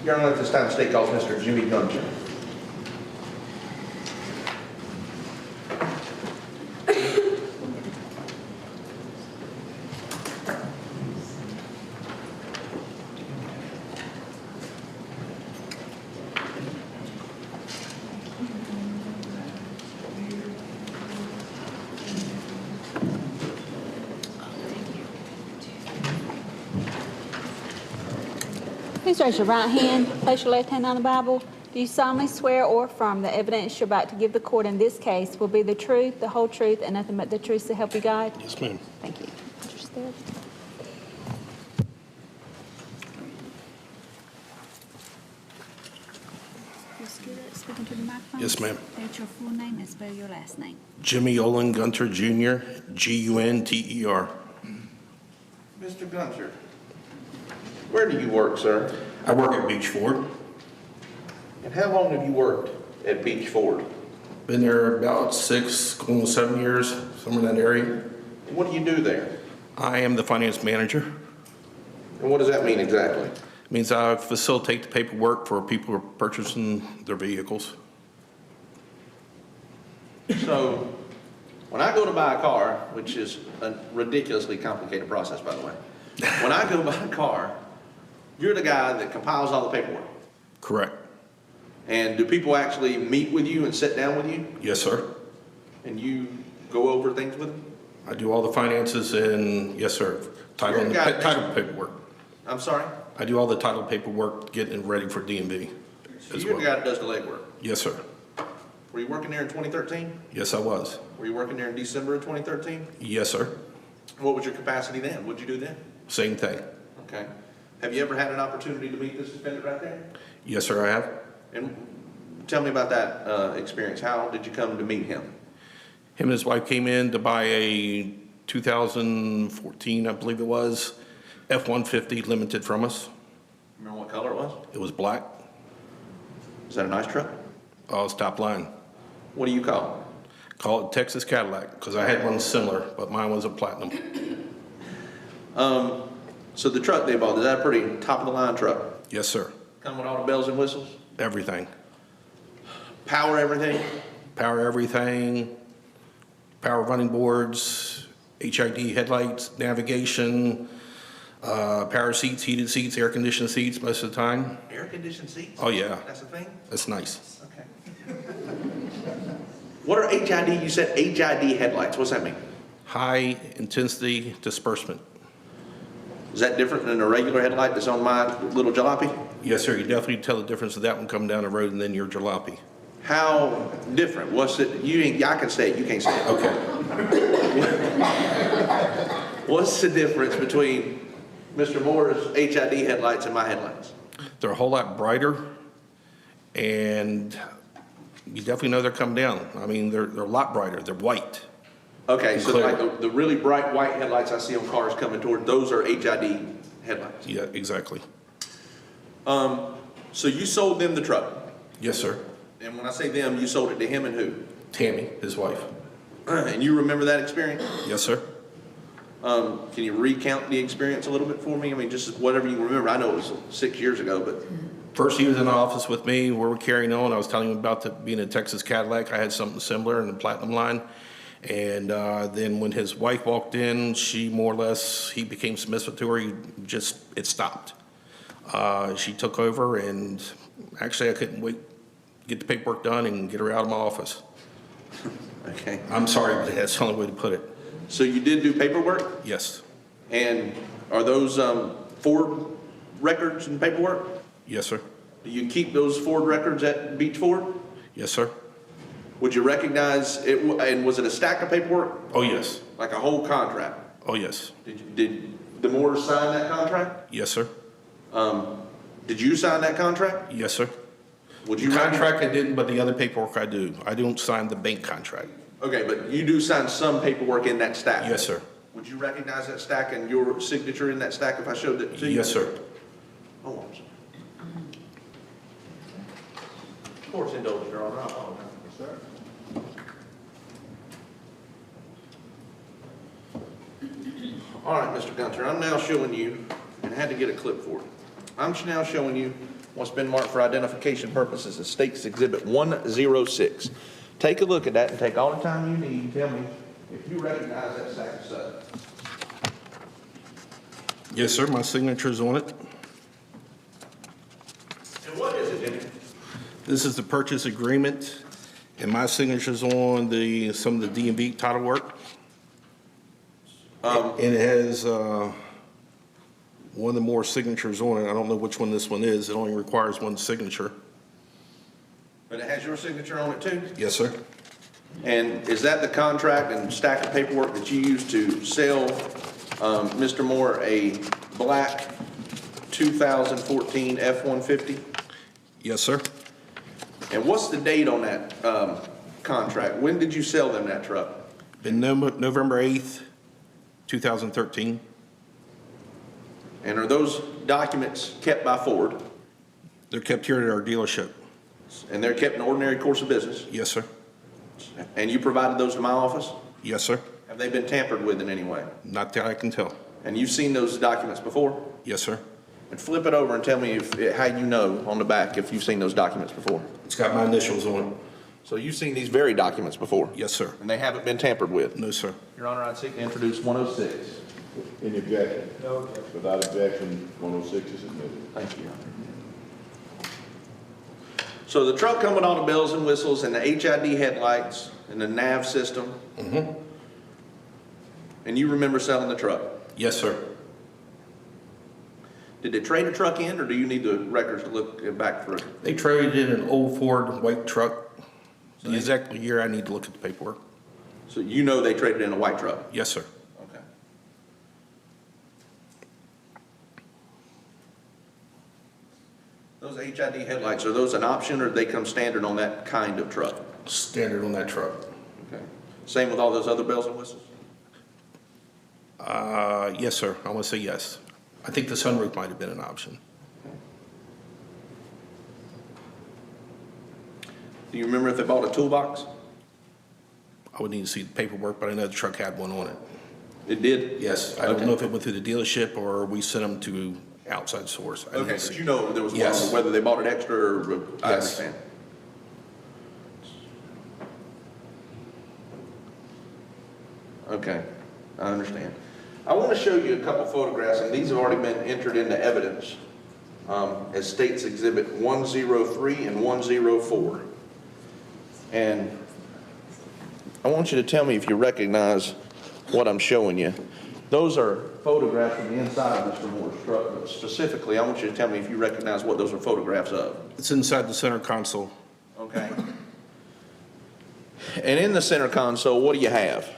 Your Honor, at this time, State calls Mr. Jimmy Gunter. Please raise your right hand, place your left hand on the Bible. Do you solemnly swear or affirm the evidence you're about to give the court in this case will be the truth, the whole truth, and nothing but the truth to help you God? Yes, ma'am. Thank you. Interested? You speak into the microphone? Yes, ma'am. State your full name and spell your last name. Jimmy Olin Gunter Jr., Gunter. Mr. Gunter, where do you work, sir? I work at Beach Ford. And how long have you worked at Beach Ford? Been there about 6, going on 7 years, somewhere in that area. And what do you do there? I am the finance manager. And what does that mean exactly? It means I facilitate the paperwork for people who are purchasing their vehicles. So, when I go to buy a car, which is a ridiculously complicated process, by the way. When I go buy a car, you're the guy that compiles all the paperwork. Correct. And do people actually meet with you and sit down with you? Yes, sir. And you go over things with them? I do all the finances and, yes, sir, title You're a guy- title paperwork. I'm sorry? I do all the title paperwork, getting it ready for DMV as You're the guy well. that does the legwork. Yes, sir. Were you working there in 2013? Yes, I was. Were you working there in December of 2013? Yes, sir. What was your capacity then? What'd you do then? Same thing. Okay. Have you ever had an opportunity to meet this defendant right there? Yes, sir, I have. And tell me about that experience. How did you come to meet him? Him and his wife came in to buy a 2014, I believe it was, F-150 Limited from us. Remember what color it was? It was black. Is that a nice truck? Oh, it's top line. What do you call Call it Texas Cadillac, because I had one similar, but mine was a platinum. it? So the truck they bought, is that a pretty top-of-the-line truck? Yes, sir. Come with all the bells and whistles? Everything. Power everything? Power everything, power running boards, HID headlights, navigation, power seats, heated seats, air-conditioned seats most of the time. Air-conditioned seats? Oh, yeah. That's a thing? That's nice. Okay. What are HID? You said HID headlights. What's that mean? High intensity disbursement. Is that different than a regular headlight that's on my little jalopy? Yes, sir. You definitely tell the difference of that one coming down the road and then your jalopy. How different? What's it? You ain't. I can say it. You can't say it. Okay. What's the difference between Mr. Moore's HID headlights and my headlights? They're a whole lot brighter, and you definitely know they're coming down. I mean, they're a lot brighter. They're white. Okay, so Clear. like the really bright white headlights I see on cars coming toward, those are HID headlights. Yeah, exactly. So you sold them the truck, Yes, sir. and when I say them, you sold it to him and who? Tammy, his wife. And you remember that experience? Yes, sir. Can you recount the experience a little bit for me? I mean, just whatever you remember. I know it was 6 years ago, but First, he was in the office with me. We were carrying on. I was telling him about being a Texas Cadillac. I had something similar in the platinum line. And then when his wife walked in, she more or less, he became submissive to her. It stopped. She took over, and actually I couldn't wait to get the paperwork done and get her out of my office. Okay. I'm sorry, but that's the only way to put it. So you did do paperwork? Yes. And are those Ford records and paperwork? Yes, sir. Do you keep those Ford records at Beach Ford? Yes, sir. Would you recognize it, and was it a stack of paperwork? Oh, yes. Like a whole contract? Oh, yes. Did the Moores sign that contract? Yes, sir. Did you sign that contract? Yes, sir. Would you Contract I didn't, but the other paperwork I do. I don't sign the bank contract. Okay, but you do sign some paperwork in that stack? Yes, sir. Would you recognize that stack and your signature in that stack if I showed it to you? Yes, sir. Oh, I'm sorry. Of course, indulge, Your Honor. I apologize. Yes, sir. All right, Mr. Gunter, I'm now showing you, and I had to get a clip for it. I'm now showing you what's been marked for identification purposes as State's Exhibit 106. Take a look at that and take all the time you need and tell me if you recognize that stack of stuff. Yes, sir. My signature's on it. And what is it in it? This is the purchase agreement, and my signature's on some of the DMV title work. And it has one of the more signatures on it. I don't know which one this one is. It only requires one signature. But it has your signature on it too? Yes, sir. And is that the contract and stack of paperwork that you used to sell Mr. Moore a black 2014 F-150? Yes, sir. And what's the date on that contract? When did you sell them that truck? Been November 8th, 2013. And are those documents kept by Ford? They're kept here at our dealership. And they're kept in ordinary course of business? Yes, sir. And you provided those to my office? Yes, sir. Have they been tampered with in any way? Not that I can tell. And you've seen those documents before? Yes, sir. And flip it over and tell me how you know on the back if you've seen those documents before. It's got my initials on it. So you've seen these very documents before? Yes, sir. And they haven't been tampered with? No, sir. Your Honor, I'd seek to introduce 106. Any objection? No objection. Without objection, 106 is admitted. Thank you, Your Honor. So the truck come with all the bells and whistles and the HID headlights and the nav system? Mm-hmm. And you remember selling the truck? Yes, sir. Did they trade a truck in, or do you need the records to look back through? They traded in an old Ford white truck. The exact year I need to look at the paperwork. So you know they traded in a white truck? Yes, sir. Okay. Those HID headlights, are those an option, or do they come standard on that kind of truck? Standard on that truck. Okay. Same with all those other bells and whistles? Yes, sir. I want to say yes. I think the sunroof might have been an option. Do you remember if they bought a toolbox? I would need to see the paperwork, but I know the truck had one on it. It did? Yes. I don't know if it went through the dealership or we sent them to outside source. I Okay, didn't but see. you know there was one, Yes. whether they bought it extra or, I Yes. understand. Okay, I understand. I want to show you a couple photographs, and these have already been entered into evidence as State's Exhibit 103 and 104. And I want you to tell me if you recognize what I'm showing you. Those are photographs from the inside of Mr. Moore's truck, but specifically, I want you to tell me if you recognize what those are photographs of. It's inside the center console. Okay. And in the center console, what do you have?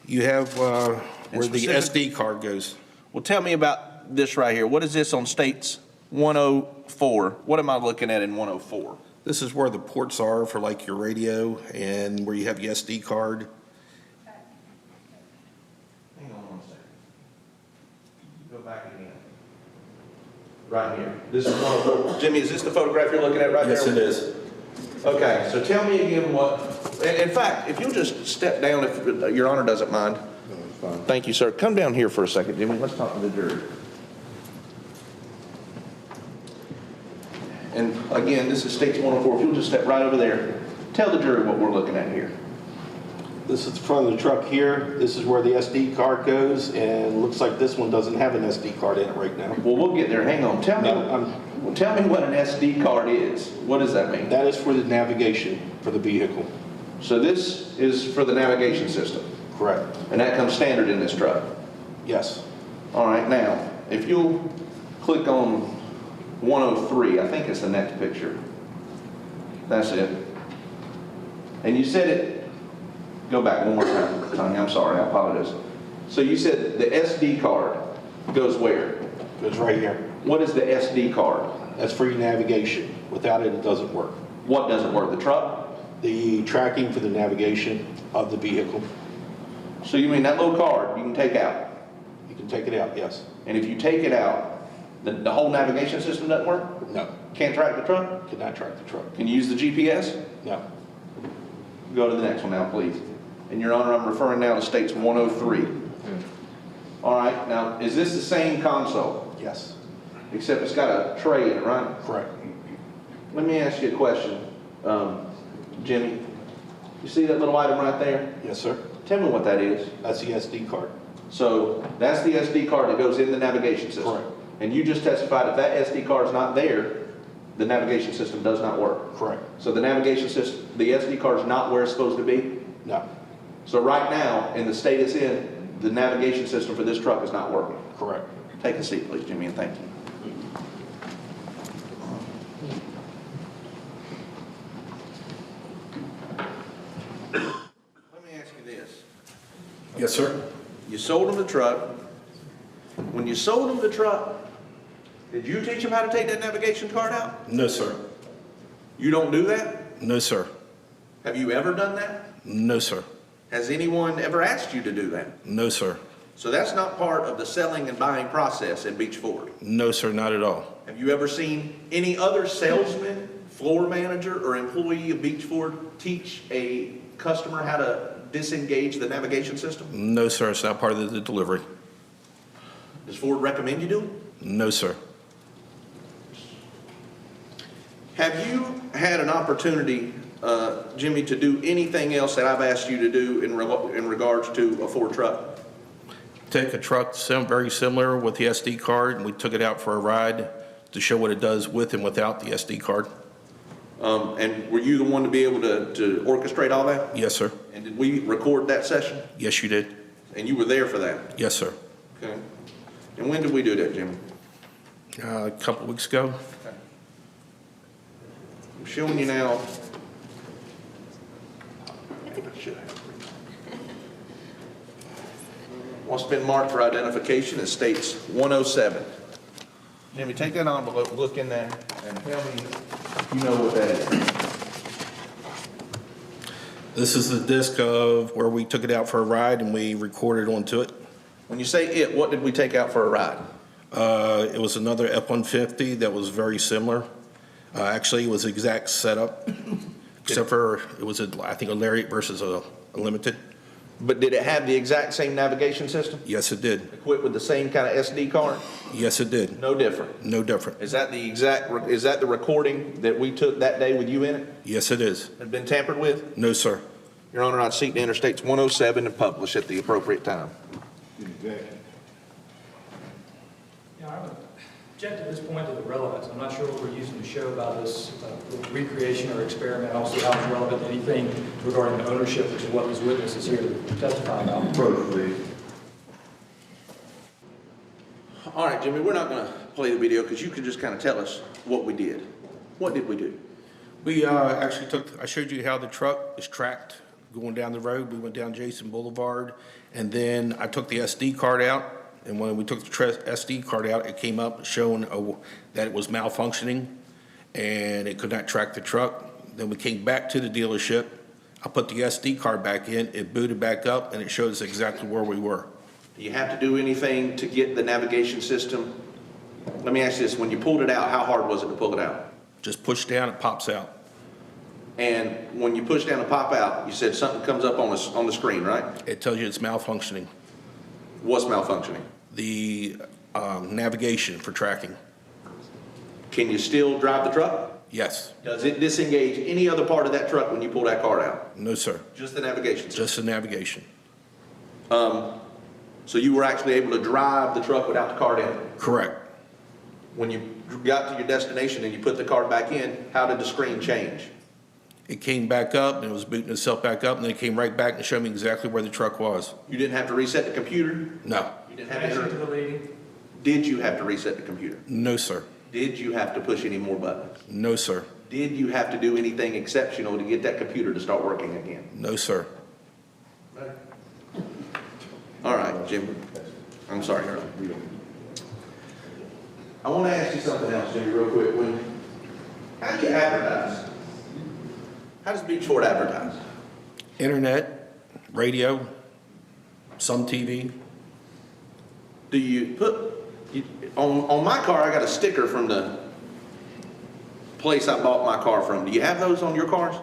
You have where the specific- SD card goes. Well, tell me about this right here. What is this on State's 104? What am I looking at in 104? This is where the ports are for like your radio and where you have your SD card. Hang on one second. Go back again. Right here. This is 104. Jimmy, is this the photograph you're looking at right there? Yes, it is. Okay, so tell me again what, in fact, if you'll just step down, if Your Honor doesn't mind. No, it's fine. Thank you, sir. Come down here for a second, Jimmy. Let's talk to the jury. And again, this is State's 104. If you'll just step right over there, tell the jury what we're looking at here. This is the front of the truck here. This is where the SD card goes, and looks like this one doesn't have an SD card in it right now. Well, we'll get there. Hang on. Tell me what an SD card is. What does that mean? That is for the navigation for the vehicle. So this is for the navigation system, Correct. and that comes standard in this truck. Yes. All right, now, if you'll click on 103, I think it's the next picture. That's it. And you said it, go back one more time, Tanya, I'm sorry, I apologize. So you said the SD card goes where? Goes right here. What is the SD card? That's for your navigation. Without it, it doesn't work. What doesn't work, the truck? The tracking for the navigation of the vehicle, So you mean that little card you can take out? you can take it out, yes. And if you take it out, the whole navigation system doesn't work? No, Can't track the truck? cannot track the truck. Can you use the GPS? No. Go to the next one now, please. And Your Honor, I'm referring now to states 103. All right, now, is this the same console? Yes. Except it's got a tray in it, right? Correct. Let me ask you a question, Jimmy. You see that little item right there? Yes, sir. Tell me what that is. That's the SD card. So that's the SD card that goes in the navigation system. Correct. And you just testified if that SD card is not there, the navigation system does not work. Correct. So the navigation system, the SD card is not where it's supposed to be? No. So right now, in the state it's in, the navigation system for this truck is not working. Correct. Take a seat, please, Jimmy, and thank you. Let me ask you this. Yes, sir. You sold them the truck. When you sold them the truck, did you teach them how to take that navigation card out? No, sir. You don't do that? No, sir. Have you ever done that? No, sir. Has anyone ever asked you to do that? No, sir. So that's not part of the selling and buying process at Beach Ford. No, sir, not at all. Have you ever seen any other salesman, floor manager, or employee of Beach Ford teach a customer how to disengage the navigation system? No, sir, it's not part of the delivery. Does Ford recommend you do it? No, sir. Have you had an opportunity, Jimmy, to do anything else that I've asked you to do in regards to a Ford truck? Take a truck very similar with the SD card, and we took it out for a ride to show what it does with and without the SD card. And were you the one to be able to orchestrate all that? Yes, sir. And did we record that session? Yes, you did. And you were there for that? Yes, sir. Okay. And when did we do that, Jimmy? A couple weeks ago. Okay. I'm showing you now. What's been marked for identification is states 107. Jimmy, take that envelope, look in there, and tell me if you know what that is. This is the disc of where we took it out for a ride and we recorded onto it. When you say it, what did we take out for a ride? It was another F-150 that was very similar. Actually, it was the exact setup, except for it was, I think, a Lariat versus a Limited. But did it have the exact same navigation system? Yes, it did. Equipped with the same kind of SD card? Yes, it did. No different? No different. Is that the recording that we took that day with you in it? Yes, it is. Had been tampered with? No, sir. Your Honor, I'd seek to enter states 107 and publish at the appropriate time. Exactly. Yeah, I would object at this point to the relevance. I'm not sure what we're using to show about this recreation or experiment. Also, how it's relevant to anything regarding the ownership, which is what this witness is here to testify about. Approach, please. All right, Jimmy, we're not going to play the video because you can just kind of tell us what we did. What did we do? We actually I showed you how the truck is tracked going down the road. We went down Jason Boulevard, and then I took the SD card out. And when we took the SD card out, it came up showing that it was malfunctioning and it could not track the truck. Then we came back to the dealership. I put the SD card back in, it booted back up, and it showed us exactly where we were. Do you have to do anything to get the navigation system? Let me ask you this. When you pulled it out, how hard was it to pull it out? Just push down, it pops out. And when you push down and pop out, you said something comes up on the screen, right? It tells you it's malfunctioning. What's malfunctioning? The navigation for tracking. Can you still drive the truck? Yes. Does it disengage any other part of that truck when you pull that card out? No, sir. Just the navigation system? Just the navigation. So you were actually able to drive the truck without the card in it? Correct. When you got to your destination and you put the card back in, how did the screen change? It came back up, and it was booting itself back up, and then it came right back and showed me exactly where the truck was. You didn't have to reset the computer? No. You didn't have to? Did you have to reset the computer? No, sir. Did you have to push any more buttons? No, sir. Did you have to do anything exceptional to get that computer to start working again? No, sir. All right, Jim. I'm sorry, Earl. I want to ask you something else, Jimmy, real quick. How do you advertise? How does Beachford advertise? Internet, radio, some TV. Do you on my car, I got a sticker from the place I bought my car from. Do you have those on your cars?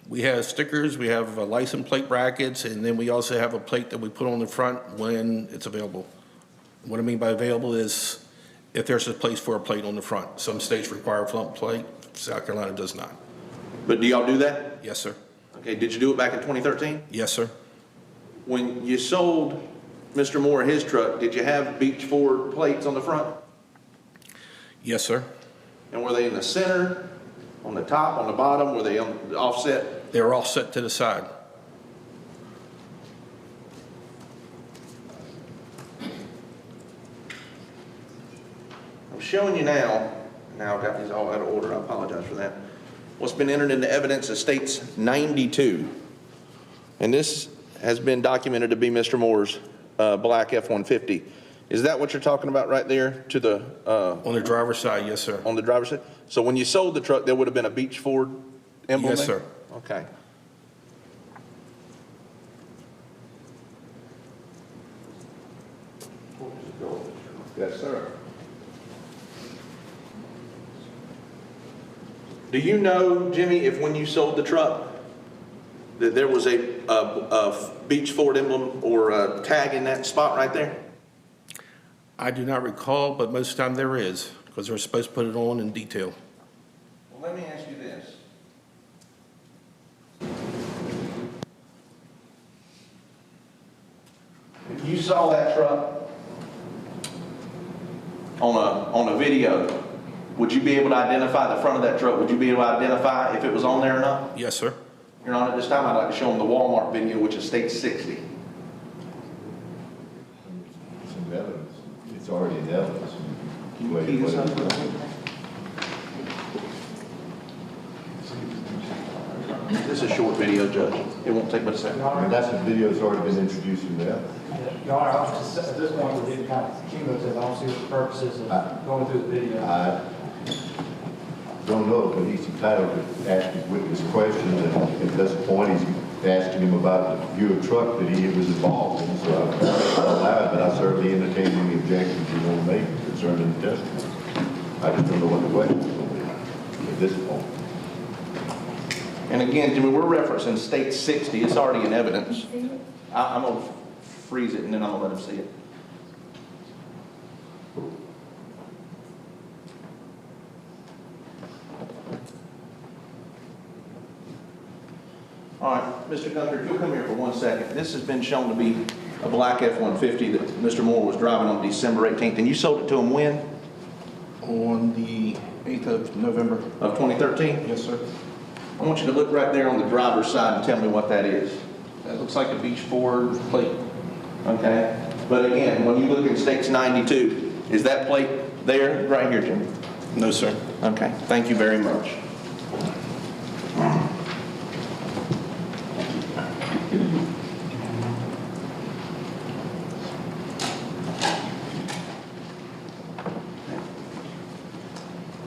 We have stickers, we have license plate brackets, and then we also have a plate that we put on the front when it's available. What I mean by available is if there's a place for a plate on the front. Some states require a front plate, South Carolina does not. But do y'all do that? Yes, sir. Okay, did you do it back in 2013? Yes, sir. When you sold Mr. Moore his truck, did you have Beachford plates on the front? Yes, sir. And were they in the center, on the top, on the bottom? Were they on the offset? They were all set to the side. I'm showing you now I've got these all out of order, I apologize for that. What's been entered into evidence is states 92. And this has been documented to be Mr. Moore's black F-150. Is that what you're talking about right there to the? On the driver's side, yes, sir. On the driver's side? So when you sold the truck, there would have been a Beachford emblem Yes, there? sir. Okay. Yes, sir. Do you know, Jimmy, if when you sold the truck, that there was a Beachford emblem or a tag in that spot right there? I do not recall, but most of the time there is, because they're supposed to put it on in detail. Well, let me ask you this. If you saw that truck on a video, would you be able to identify the front of that truck? Would you be able to identify if it was on there or not? Yes, sir. Your Honor, at this time, I'd like to show them the Walmart video, which is state 60. It's in evidence. It's already in evidence. Can you key this up real quick? This is a short video, Judge. It won't take but a second. I mean, that's the video's already been introduced in the evidence. Your Honor, at this point, we're getting kind of cumulative. I don't see what the purposes of going through the video. I don't know, but he's entitled to ask his witness questions, and at this point, he's asking him about the view of truck that he was involved in, so I'm not allowed, but I certainly entertain any objections you want to make concerning the testimony. I just don't know what the questions will be at this point. And again, Jimmy, we're referencing state 60. It's already in evidence. I'm going to freeze it, and then I'm going to let him see it. All right, Mr. Gunter, if you'll come here for 1 second. This has been shown to be a black F-150 that Mr. Moore was driving on December 18th. And you sold it to him when? On the 8th of November. Of 2013? Yes, sir. I want you to look right there on the driver's side and tell me what that is. That looks like a Beachford plate. Okay? But again, when you look in states 92, is that plate there? Right here, Jimmy. No, sir. Okay, thank you very much.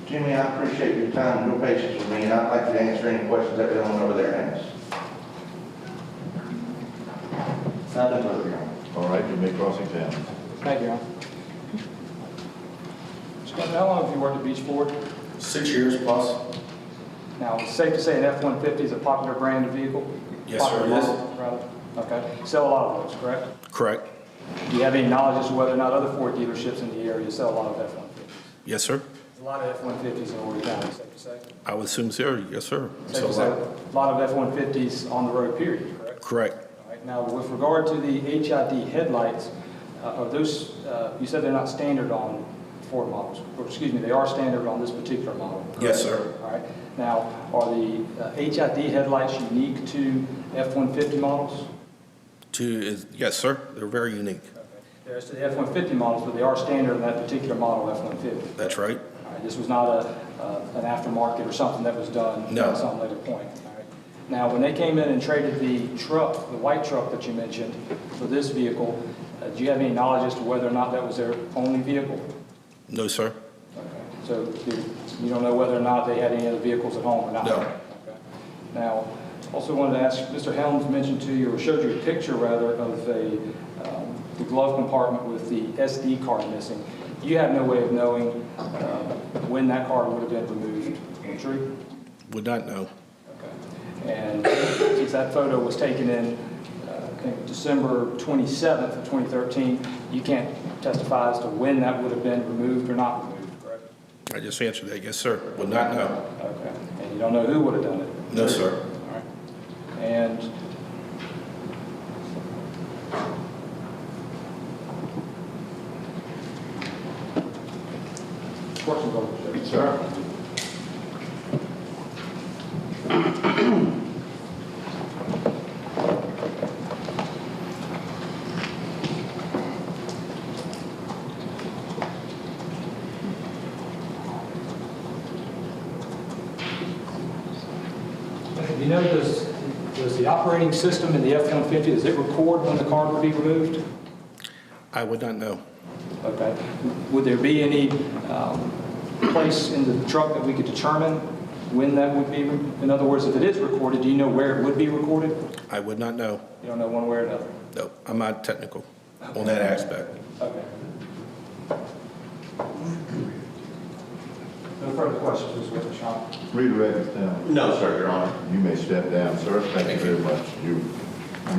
Jimmy, I appreciate your time and your patience with me, and I'd like to answer any questions that gentleman over there has. Nothing further, Your Honor. All right, you may cross-examine. Thank you, Your Honor. Mr. Gunter, how long have you worked at Beachford? 6 years plus. Now, it's safe to say an F-150 is a popular brand of vehicle? Yes, sir, it is. Popular model, rather. Okay. You sell a lot of those, correct? Correct. Do you have any knowledge as to whether or not other Ford dealerships in the area sell a lot of F-150s? Yes, sir. There's a lot of F-150s in Horry County, safe to say? I would assume so. Yes, sir. Safe to say, a lot of F-150s on the road, period, correct? Correct. All right. Now, with regard to the HID headlights, are those, you said they're not standard on Ford models, or excuse me, they are standard on this particular model. Yes, sir. All right. Now, are the HID headlights unique to F-150 models? Yes, sir. They're very unique. Okay. There's the F-150 models, but they are standard in that particular model, F-150. That's right. All right. This was not an aftermarket or something that was done No. at some later point. All right. Now, when they came in and traded the truck, the white truck that you mentioned, for this vehicle, do you have any knowledge as to whether or not that was their only vehicle? No, sir. Okay. So you don't know whether or not they had any other vehicles at home or not? No. Okay. Now, also wanted to ask, Mr. Helms mentioned to you, or showed you a picture rather, of the glove compartment with the SD card missing. You have no way of knowing when that card would have been removed, true? Would not know. Okay. And since that photo was taken in, I think, December 27th of 2013, you can't testify as to when that would have been removed or not removed, correct? I just answered that. Yes, sir. Would not know. Okay. And you don't know who would have done it? No, sir. All right. And questions on the Sir? you know, does the operating system in the F-150, does it record when the card would be removed? I would not know. Okay. Would there be any place in the truck that we could determine when that would be? In other words, if it is recorded, do you know where it would be recorded? I would not know. You don't know one way or another? No, I'm not technical on that aspect. Okay. No further questions, Mr. Sean? Redirect us down. No, sir, Your Honor. You may step down, sir. Thank you very much. You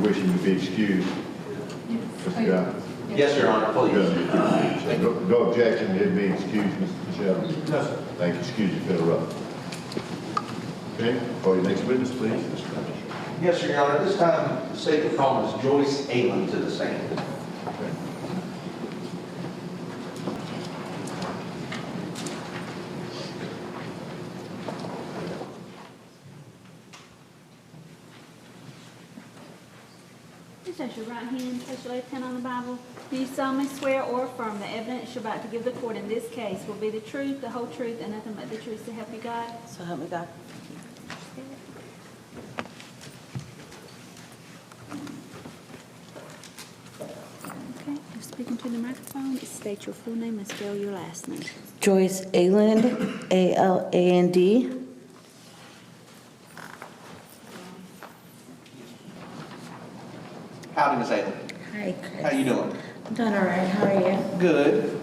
wishing to be excused, Mr. Gunter? Yes, Your Honor, please. Good. No objection to him being excused, Mr. Michelle? No, sir. Thank you. Excuse you for interrupting. Okay, call your next witness, please. Yes, sir, Your Honor. This time, the state will call Ms. Joyce Aylen to the stand. Okay. Please raise your right hand, place your left hand on the Bible. Do you solemnly swear or affirm the evidence you're about to give the court in this case will be the truth, the whole truth, and nothing but the truth to help you God? So help me God. Okay, you're speaking to the microphone. State your full name and spell your last name. Joyce Aland, A-L-A-N-D. Howdy, Ms. Aylen. Hi, Chris. How you doing? I'm doing all right. How are you? Good.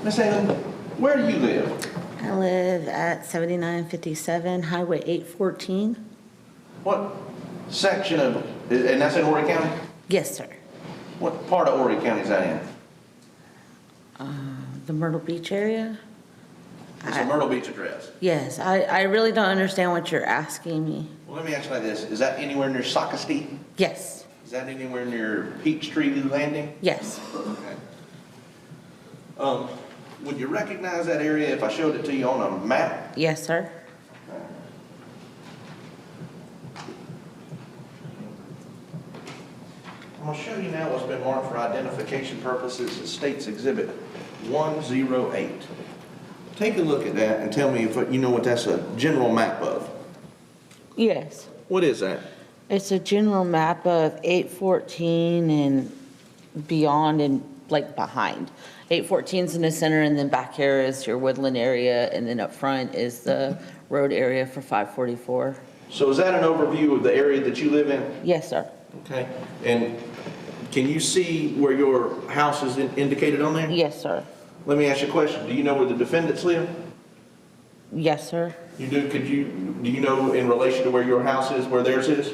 Ms. Aylen, where do you live? I live at 7957 Highway 814. What section of, and that's in Horry County? Yes, sir. What part of Horry County is that in? The Myrtle Beach area? It's a Myrtle Beach address. Yes, I really don't understand what you're asking me. Well, let me ask you like this. Is that anywhere near Socastee? Yes, Is that anywhere near Peachtree Landing? yes. Okay. Would you recognize that area if I showed it to you on a map? Yes, sir. I'm going to show you now what's been marked for identification purposes as State's Exhibit 108. Take a look at that and tell me if you know what that's a general map of. Yes. What is that? It's a general map of 814 and beyond and like behind. 814's in the center, and then back here is your woodland area, and then up front is the road area for 544. So is that an overview of the area that you live in? Yes, sir. Okay. And can you see where your house is indicated on there? Yes, sir. Let me ask you a question. Do you know where the defendants live? Yes, sir. You do? Do you know in relation to where your house is, where theirs is?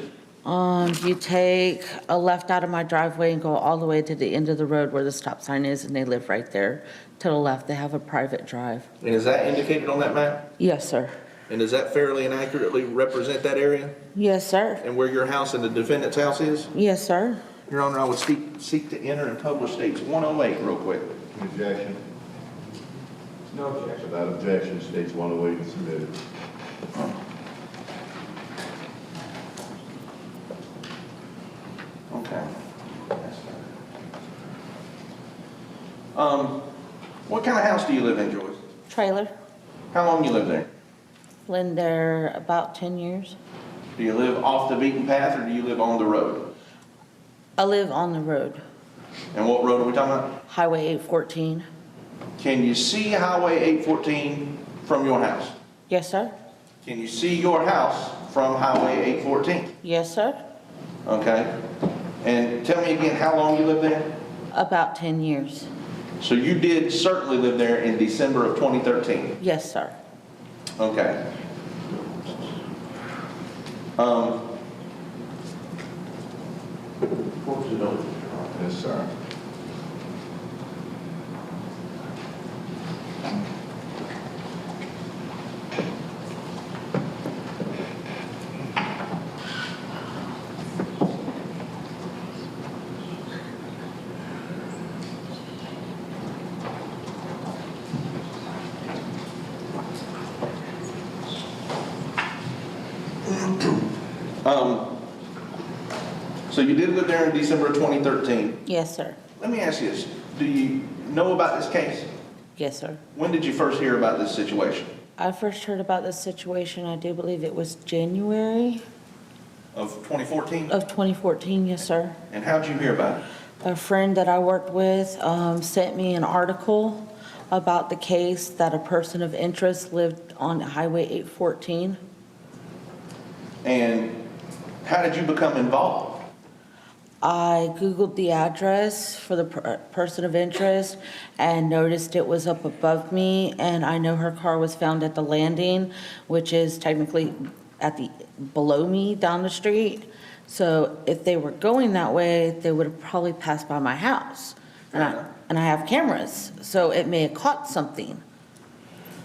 You take a left out of my driveway and go all the way to the end of the road where the stop sign is, and they live right there. To the left, they have a private drive. And is that indicated on that map? Yes, sir. And does that fairly and accurately represent that area? Yes, sir. And where your house and the defendant's house is? Yes, sir. Your Honor, I would seek to enter and publish States 108 real quick. Objection. No objection. Without objection, state's one away to submit it. Okay. What kind of house do you live in, Joyce? Trailer. How long you live there? Lived there about 10 years. Do you live off the beaten path or do you live on the road? I live on the road, And what road are we talking about? Highway 814. Can you see Highway 814 from your house? Yes, sir. Can you see your house from Highway 814? Yes, sir. Okay. And tell me again how long you lived there? About 10 years. So you did certainly live there in December of 2013. Yes, sir. Okay. Close the door. Yes, sir. So you did live there in December of 2013. Yes, sir. Let me ask you this. Do you know about this case? Yes, sir. When did you first hear about this situation? I first heard about this situation, I do believe it was January Of 2014? of 2014, yes, sir. And how'd you hear about it? A friend that I worked with sent me an article about the case that a person of interest lived on Highway 814. And how did you become involved? I Googled the address for the person of interest and noticed it was up above me, and I know her car was found at the landing, which is technically at the below me down the street. So if they were going that way, they would have probably passed by my house. And I have cameras, so it may have caught something.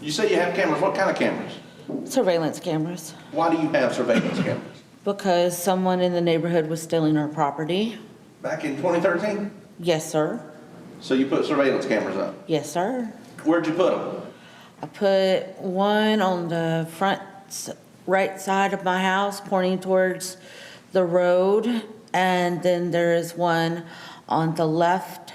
You say you have cameras. What kind of cameras? Surveillance cameras. Why do you have surveillance cameras? Because someone in the neighborhood was stealing our property. Back in 2013? Yes, sir. So you put surveillance cameras up. Yes, sir. Where'd you put them? I put one on the front right side of my house pointing towards the road, and then there is one on the left,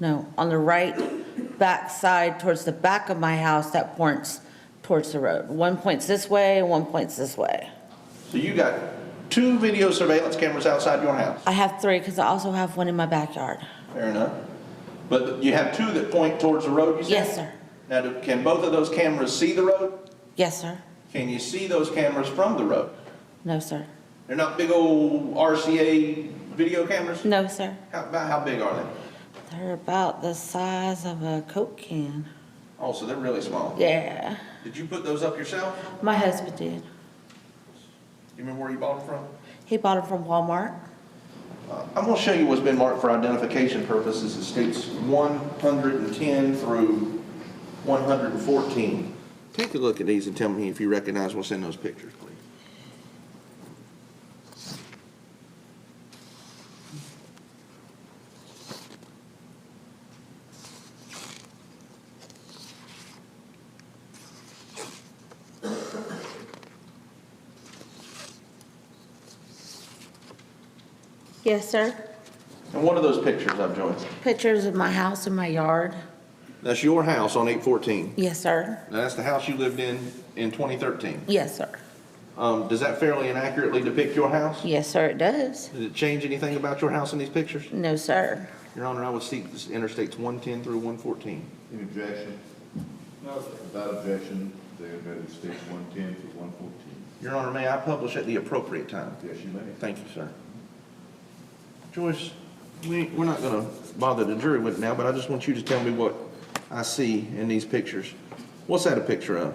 no, on the right back side towards the back of my house that points towards the road. One points this way and one points this way. So you got 2 video surveillance cameras outside your house? I have 3 because I also have one in my backyard. Fair enough. But you have 2 that point towards the road, you said? Yes, sir. Now, can both of those cameras see the road? Yes, sir. Can you see those cameras from the road? No, sir. They're not big old RCA video cameras? No, sir. About how big are they? They're about the size of a Coke can. Oh, so they're really small. Yeah. Did you put those up yourself? My husband did. You remember where you bought them from? He bought them from Walmart. I'm going to show you what's been marked for identification purposes. It states 110 through 114. Take a look at these and tell me if you recognize what's in those pictures, please. Yes, sir. And what are those pictures of, Joyce? Pictures of my house and my yard. That's your house on 814. Yes, sir. Now, that's the house you lived in 2013. Yes, sir. Does that fairly and accurately depict your house? Yes, sir, it does. Does it change anything about your house in these pictures? No, sir. Your Honor, I would see interstates 110 through 114. Any objection? No, sir. Without objection, they admitted states 110 to 114. Your Honor, may I publish at the appropriate time? Yes, you may. Thank you, sir. Joyce, we're not going to bother the jury with it now, but I just want you to tell me what I see in these pictures. What's that a picture of?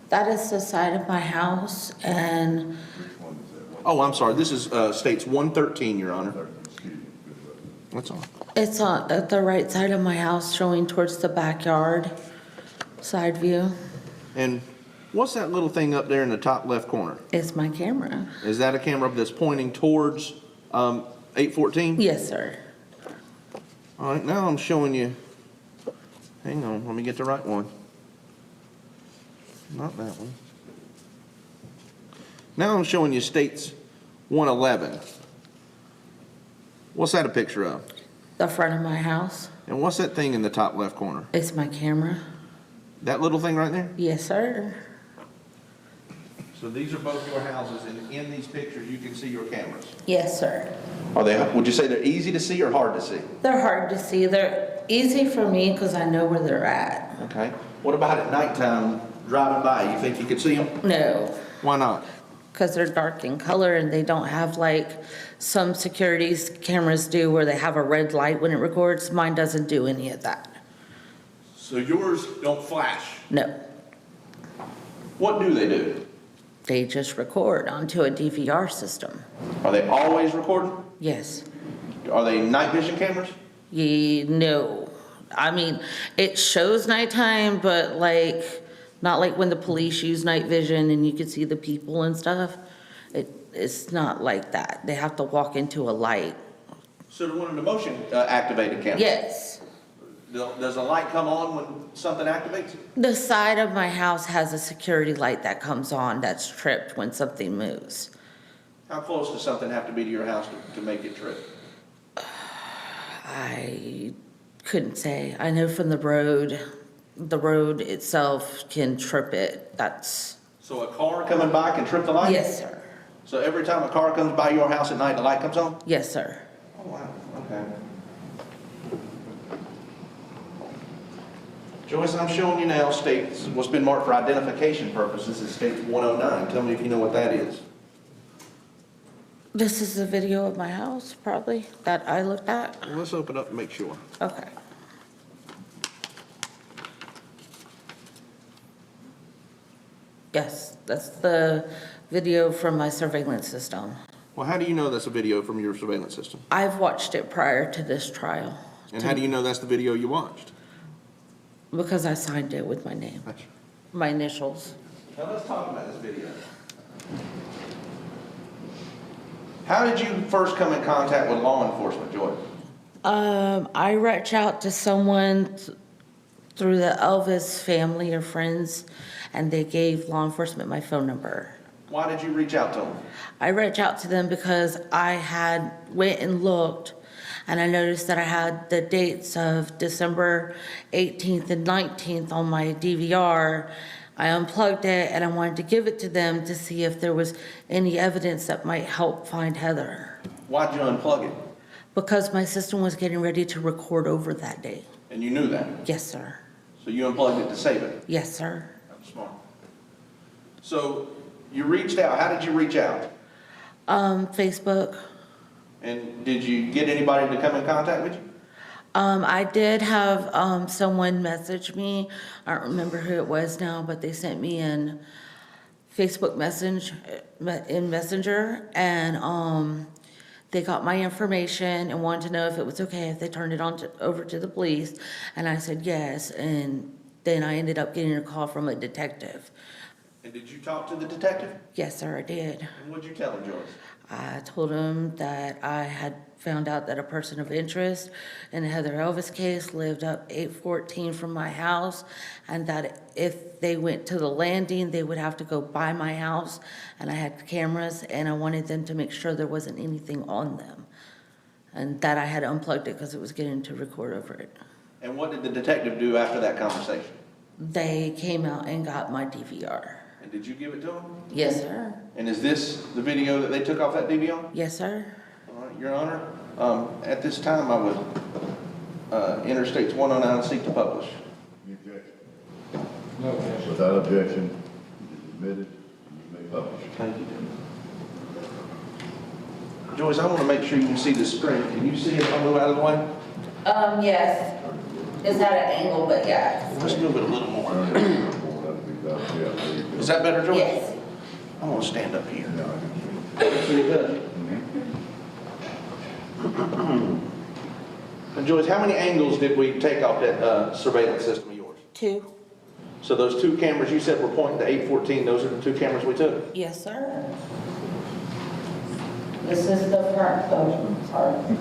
That is the side of my house, and Which one is that? Oh, I'm sorry. This is states 113, Your Honor. Excuse me. That's all. it's on at the right side of my house showing towards the backyard side view. And what's that little thing up there in the top left corner? It's my camera. Is that a camera that's pointing towards 814? Yes, sir. All right, now I'm showing you Hang on, let me get the right one. Not that one. Now I'm showing you States 111. What's that a picture of? The front of my house. And what's that thing in the top left corner? It's my camera. That little thing right there? Yes, sir. So these are both your houses, and in these pictures, you can see your cameras. Yes, sir. Are they, would you say they're easy to see or hard to see? They're hard to see. They're easy for me because I know where they're at. Okay. What about at nighttime, driving by? You think you could see them? No, Why not? because they're dark in color and they don't have like some security's cameras do where they have a red light when it records. Mine doesn't do any of that. So yours don't flash? No, What do they do? they just record onto a DVR system. Are they always recording? Yes. Are they night vision cameras? No. I mean, it shows nighttime, but like, not like when the police use night vision and you can see the people and stuff. It's not like that. They have to walk into a light. So they're one of the motion activated cameras? Yes. Does a light come on when something activates it? The side of my house has a security light that comes on that's tripped when something moves. How close does something have to be to your house to make it trip? I couldn't say. I know from the road itself can trip it. That's, So a car coming by can trip the light? yes, sir. So every time a car comes by your house at night, the light comes on? Yes, sir. Oh, wow, okay. Joyce, I'm showing you now states, what's been marked for identification purposes is States 109. Tell me if you know what that is. This is a video of my house, probably, that I looked at. Well, let's open up and make sure. Okay. Yes, that's the video from my surveillance system. Well, how do you know that's a video from your surveillance system? I've watched it prior to this trial. And how do you know that's the video you watched? Because I signed it with my name, my initials. Now let's talk about this video. How did you first come in contact with law enforcement, Joy? I reached out to someone through the Elvis family or friends, and they gave law enforcement my phone number. Why did you reach out to them? I reached out to them because I had went and looked, and I noticed that I had the dates of December 18th and 19th on my DVR. I unplugged it, and I wanted to give it to them to see if there was any evidence that might help find Heather. Why'd you unplug it? Because my system was getting ready to record over that day. And you knew that? Yes, sir. So you unplugged it to save it? Yes, sir. That's smart. So you reached out. How did you reach out? Facebook. And did you get anybody to come in contact with you? I did have someone message me. I don't remember who it was now, but they sent me in Facebook Messenger, and they got my information and wanted to know if it was okay if they turned it over to the police, and I said yes, and then I ended up getting a call from a detective. And did you talk to the detective? Yes, sir, I did. And what'd you tell him, Joyce? I told him that I had found out that a person of interest in the Heather Elvis case lived up 814 from my house, and that if they went to the landing, they would have to go by my house, and I had cameras, and I wanted them to make sure there wasn't anything on them, and that I had unplugged it because it was getting to record over it. And what did the detective do after that conversation? They came out and got my DVR. And did you give it to them? Yes, sir. And is this the video that they took off that DVR? Yes, sir. All right, Your Honor, at this time, I would enter States 109 and seek to publish. Any objection? No objection. Without objection, it is admitted, you may publish. Thank you. Joyce, I want to make sure you can see the screen. Can you see it if I move out of the way? Yes. It's at an angle, but yeah. Let's move it a little more. That'll be better. Yeah, there you go. Is that better, Joyce? Yes. I'm going to stand up here. Yeah, I can see. Pretty good. And Joyce, how many angles did we take off that surveillance system of yours? 2. So those 2 cameras you said were pointing to 814, those are the 2 cameras we took? Yes, sir. This is the front photo, sorry.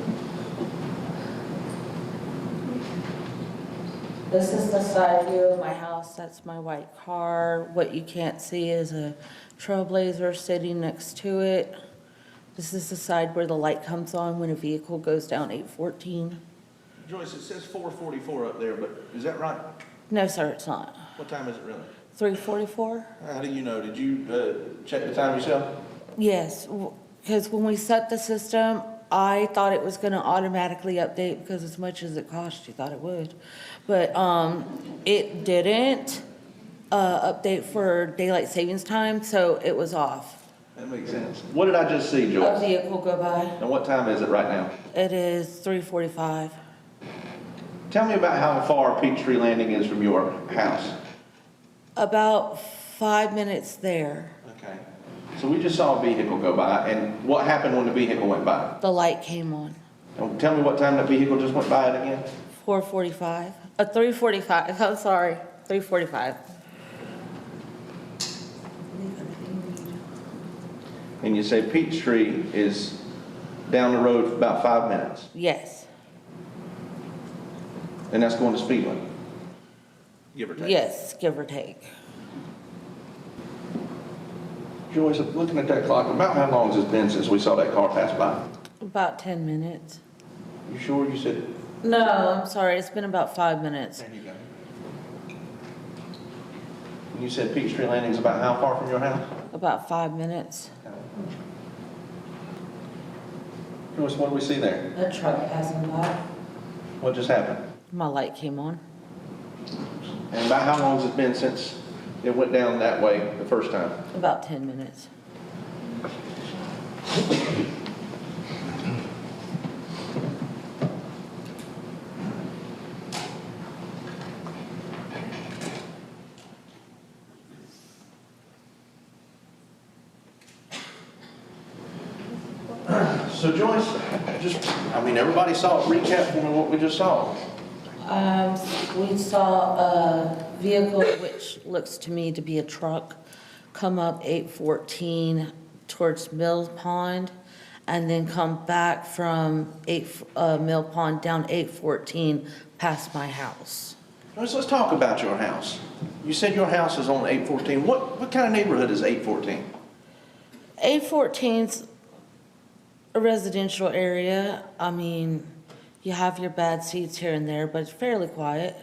This is the side view of my house, that's my white car. What you can't see is a Trailblazer sitting next to it. This is the side where the light comes on when a vehicle goes down 814. Joyce, it says 4:44 up there, but is that right? No, sir, it's not. What time is it really? 3:44? How do you know? Did you check the time yourself? Yes, because when we set the system, I thought it was gonna automatically update because as much as it cost, you thought it would. But, it didn't, update for daylight savings time, so it was off. That makes sense. What did I just see, A Joyce? vehicle go by. And what time is it right now? It is 3:45. Tell me about how far Peachtree Landing is from your house. About 5 minutes there. Okay. So we just saw a vehicle go by, and what happened when the vehicle went by? The light came on. And tell me what time that vehicle just went by it again? 4:45. 3:45. I'm sorry. 3:45. And you say Peachtree is down the road for about 5 minutes, Yes. and that's going to speed limit, give or take? Yes, give or take. Joyce, looking at that clock, about how long has it been since we saw that car pass by? About 10 minutes. You sure you said? No, I'm sorry. It's been about 5 minutes. There you go. You said Peachtree Landing's about how far from your house? About 5 minutes. Joyce, what do we see there? A truck passing by. What just happened? My light came on. And about how long has it been since it went down that way the first time? About 10 minutes. So Joyce, everybody saw it. Recap for me what we just saw. We saw a vehicle, which looks to me to be a truck, come up 814 towards Mill Pond, and then come back from Mill Pond down 814 past my house. Joyce, let's talk about your house. You said your house is on 814. What kind of neighborhood is 814? 814's a residential area. I mean, you have your bad seats here and there, but it's fairly quiet.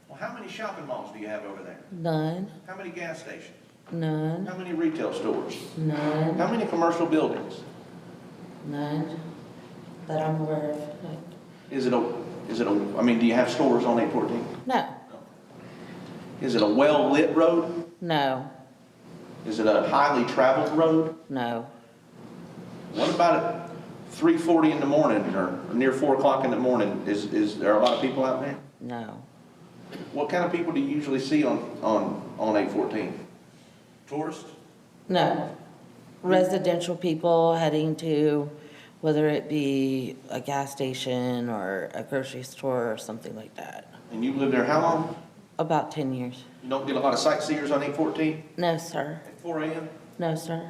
Well, how many shopping malls do you have over there? None, How many gas stations? none, How many retail stores? none, How many commercial buildings? none that I'm aware of. Do you have stores on 814? No, Is it a well-lit road? no, Is it a highly traveled road? no. What about at 3:40 in the morning or near 4 o'clock in the morning? Is there a lot of people out there? No. What kind of people do you usually see on 814? Tourists? No. Residential people heading to, whether it be a gas station or a grocery store or something like that. And you've lived there how long? About 10 years. You don't get a lot of sightseers on 814 No, sir. at 4 a.m.? No, sir.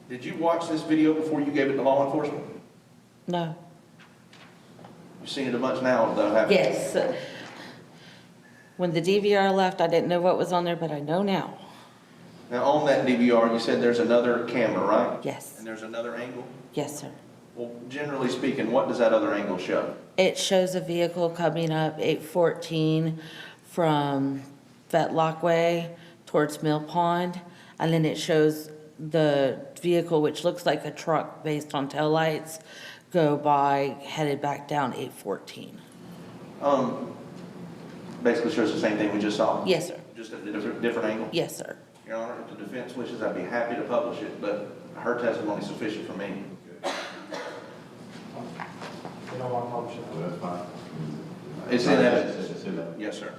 Did you watch this video before you gave it to law enforcement? No. You've seen it a bunch now, though, haven't you? Yes. When the DVR left, I didn't know what was on there, but I know now. Now, on that DVR, you said there's another camera, right? Yes. And there's another angle? Yes, sir. Well, generally speaking, what does that other angle show? It shows a vehicle coming up 814 from Fetlock Way towards Mill Pond. And then it shows the vehicle, which looks like a truck based on taillights, go by, headed back down 814. Basically shows the same thing we just saw? Yes, sir. Just at a different angle? Yes, sir. Your Honor, if the defense wishes, I'd be happy to publish it, but her testimony is sufficient for me. We don't want to publish it. Well, that's fine. It's in evidence. It's in evidence. Yes, sir.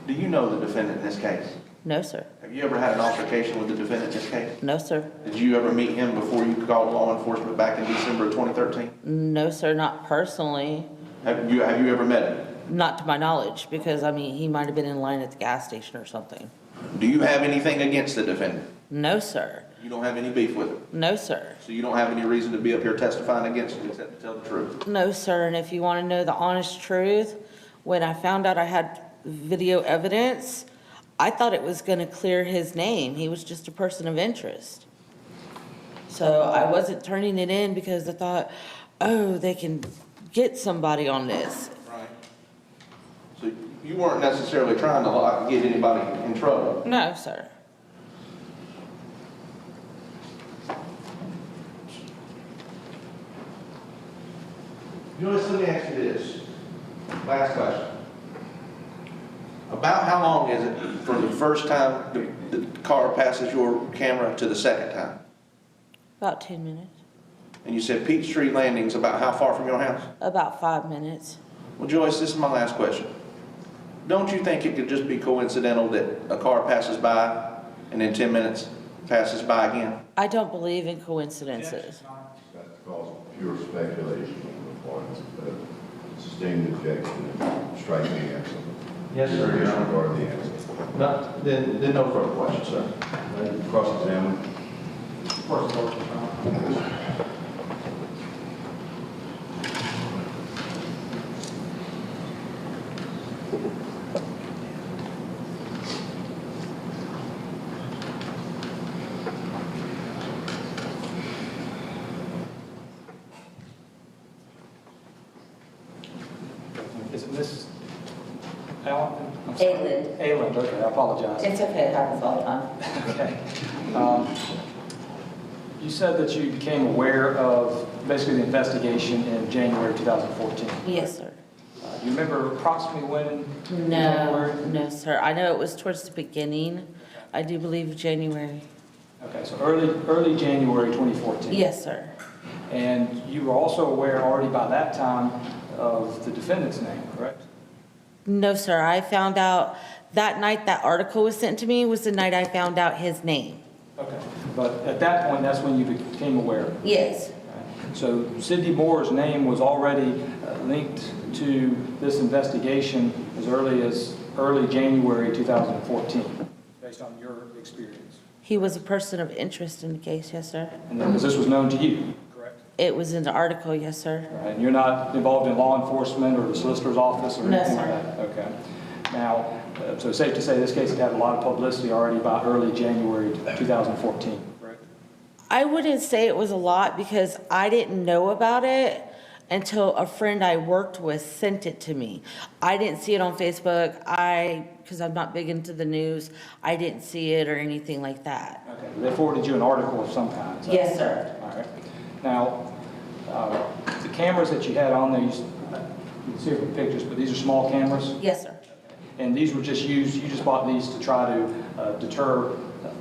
Do you know the defendant in this case? No, sir. Have you ever had an altercation with the defendant in this case? No, sir. Did you ever meet him before you called law enforcement back in December of 2013? No, sir, not personally. Have you ever met him? Not to my knowledge, because, I mean, he might have been in line at the gas station or something. Do you have anything against the defendant? No, sir. You don't have any beef with him? No, sir. So you don't have any reason to be up here testifying against him except to tell the truth? No, sir, and if you want to know the honest truth, when I found out I had video evidence, I thought it was going to clear his name. He was just a person of interest. So I wasn't turning it in because I thought, oh, they can get somebody on this. Right. So you weren't necessarily trying to get anybody in trouble? No, sir. Joyce, let me ask you this. Last question. About how long is it from the first time the car passes your camera to the second time? About 10 minutes. And you said Peachtree Landing's about how far from your house? About 5 minutes. Well, Joyce, this is my last question. Don't you think it could just be coincidental that a car passes by and in 10 minutes passes by again? I don't believe in coincidences. That's called pure speculation on the part of the sustained objection and striking answer. Yes, sir. Disregard the answer. No, then no further questions, sir. Cross-examine. Of course, Your Honor. Is it Miss Allen? I'm sorry. Ayland. Ayland, okay, I apologize. It's okay, it happens all the time. Okay. You said that you became aware of basically the investigation in January 2014. Yes, sir. Do you remember approximately when? you became aware? No, sir. I know it was towards the beginning. I do believe January. Okay, so early January 2014. Yes, sir. And you were also aware already by that time of the defendant's name, correct? No, sir. I found out that night that article was sent to me was the night I found out his name. Okay, but at that point, that's when you became aware. Yes. So Sidney Moore's name was already linked to this investigation as early January 2014, based on your experience. He was a person of interest in the case, yes, sir. And then, because this was known to you, correct? It was in the article, yes, sir. And you're not involved in law enforcement or the solicitor's office or No, anything like sir. that? Okay. Now, so it's safe to say this case had had a lot of publicity already by early January 2014, correct? I wouldn't say it was a lot because I didn't know about it until a friend I worked with sent it to me. I didn't see it on Facebook. Because I'm not big into the news, I didn't see it or anything like that. Okay. They forwarded you an article of some kind? is that- Yes, sir. All right. Now, the cameras that you had on there, you can see it from pictures, but these are small cameras? Yes, sir. And these were just used, you just bought these to try to deter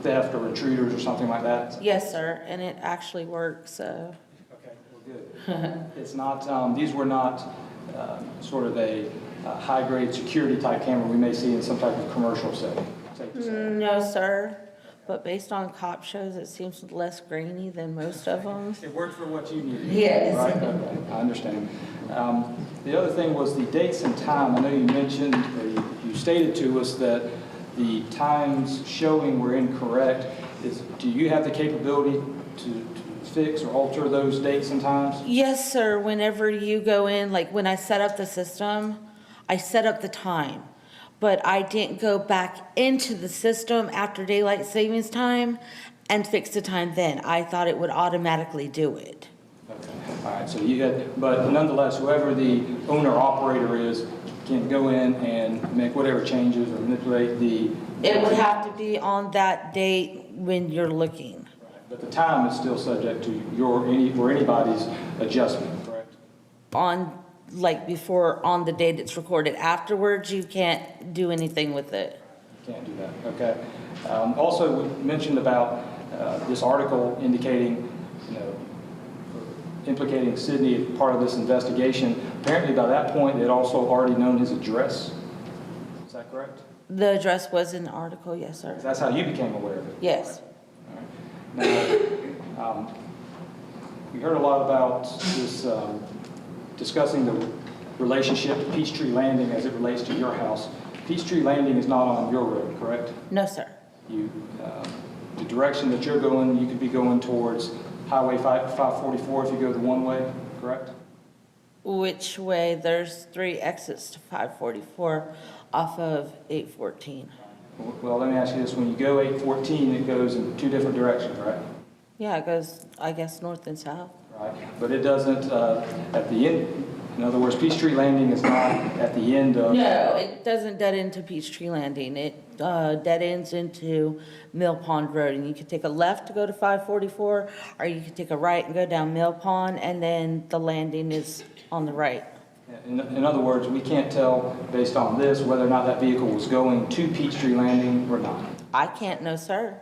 theft or intruders or something like that? Yes, sir, and it actually works, so. Okay, well, good. It's not, these were not sort of a high-grade security type camera we may see in some type of commercial setting, safe to say. No, sir, but based on cop shows, it seems less grainy than most of them. It worked for what you needed? Yes. Right, okay, I understand. The other thing was the dates and time. I know you mentioned, or you stated to us that the times showing were incorrect. Do you have the capability to fix or alter those dates and times? Yes, sir, whenever you go in, like when I set up the system, I set up the time, but I didn't go back into the system after daylight savings time and fix the time then. I thought it would automatically do it. Okay, all right, so you had, but nonetheless, whoever the owner-operator is can go in and make whatever changes or manipulate the... It would have to be on that date when you're looking. But the time is still subject to or anybody's adjustment, correct? On, like before, on the date it's recorded. Afterwards, you can't do anything with it. You can't do that, okay. Also, we mentioned about this article indicating, implicating Sidney as part of this investigation. Apparently, by that point, they'd also already known his address. Is that correct? The address was in the article, yes, sir. That's how you became aware of it? Yes. All right. Now, we heard a lot about this, discussing the relationship to Peachtree Landing as it relates to your house. Peachtree Landing is not on your road, correct? No, sir. You the direction that you're going, you could be going towards Highway 544 if you go the one way, correct? Which way? There's 3 exits to 544 off of 814. Well, let me ask you this. When you go 814, it goes in 2 different directions, right? Yeah, it goes, I guess, north and south. Right. But it doesn't, at the end, in other words, Peachtree Landing is not at the end of... No, it doesn't dead into Peachtree Landing. It dead ends into Mill Pond Road. And you could take a left to go to 544, or you could take a right and go down Mill Pond, and then the landing is on the right. In other words, we can't tell, based on this, whether or not that vehicle was going to Peachtree Landing or not. I can't know, sir.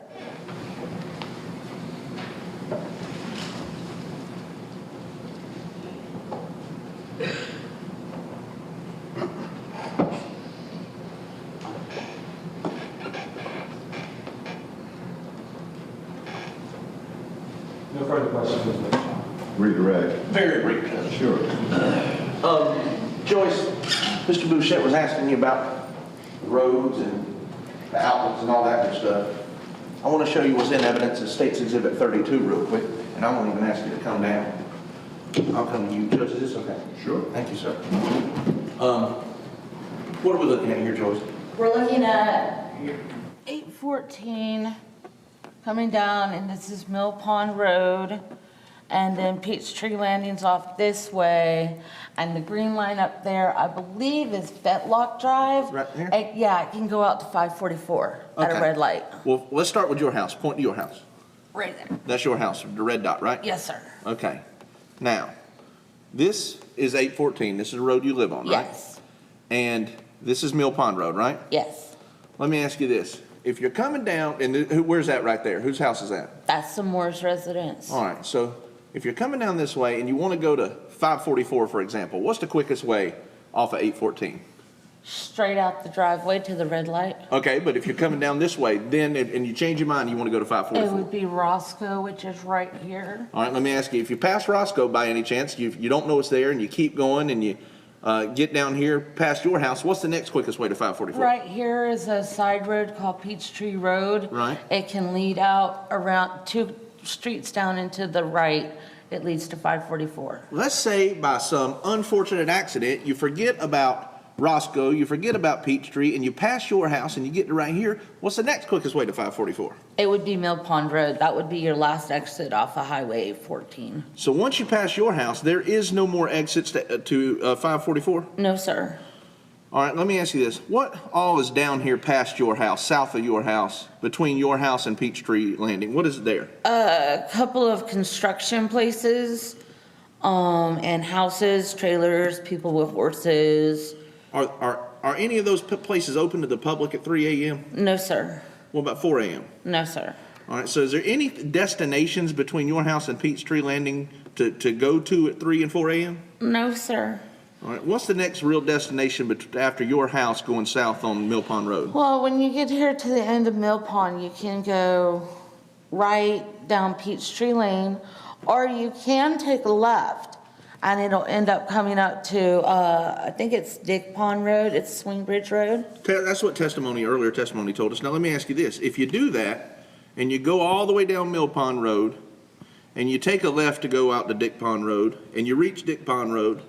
No further questions, Mr. Chairman. Redirect. Very brief. Sure. Joyce, Mr. Bouchette was asking you about roads and the outlets and all that good stuff. I want to show you what's in evidence in State's Exhibit 32 real quick, and I won't even ask you to come down. I'll come to you. Judge, is this okay? Sure. Thank you, sir. What are we looking at here, Joyce? We're looking at 814 coming down, and this is Mill Pond Road, and then Peachtree Landing's off this way, and the green line up there, I believe, is Fetlock Drive. Right here? Yeah, it can go out to 544 at a Okay. red light. Well, let's start with your house. Point to your house. Right there. That's your house, the red dot, right? Yes, sir. Okay. Now, this is 814. This is the road you live on, right? Yes. And this is Mill Pond Road, right? Yes. Let me ask you this. If you're coming down, and where's that right there? Whose house is that? That's the Moore's residence. All right, so if you're coming down this way and you want to go to 544, for example, what's the quickest way off of 814? Straight out the driveway to the red light. Okay, but if you're coming down this way, then, and you change your mind, you want to go to It 544. would be Roscoe, which is right here. All right, let me ask you, if you pass Roscoe by any chance, you don't know it's there, and you keep going, and you get down here past your house, what's the next quickest way to 544? Right here is a side road called Peachtree Road. Right. It can lead out around 2 streets down into the right. It leads to 544. Let's say by some unfortunate accident, you forget about Roscoe, you forget about Peachtree, and you pass your house and you get to right here, what's the next quickest way to 544? It would be Mill Pond Road. That would be your last exit off of Highway 14. So once you pass your house, there is no more exits to 544? No, sir. All right, let me ask you this. What all is down here past your house, south of your house, between your house and Peachtree Landing? What is there? A couple of construction places, and houses, trailers, people with horses. Are any of those places open to the public at 3 a.m.? No, sir. What about 4 a.m.? No, sir. All right, so is there any destinations between your house and Peachtree Landing to go to at 3 and 4 a.m.? No, sir. All right, what's the next real destination after your house going south on Mill Pond Road? Well, when you get here to the end of Mill Pond, you can go right down Peachtree Lane, or you can take a left, and it'll end up coming up to, I think it's Dick Pond Road, it's Swing Bridge Road. That's what earlier testimony told us. Now, let me ask you this. If you do that, and you go all the way down Mill Pond Road, and you take a left to go out to Dick Pond Road, and you reach Dick Pond Road,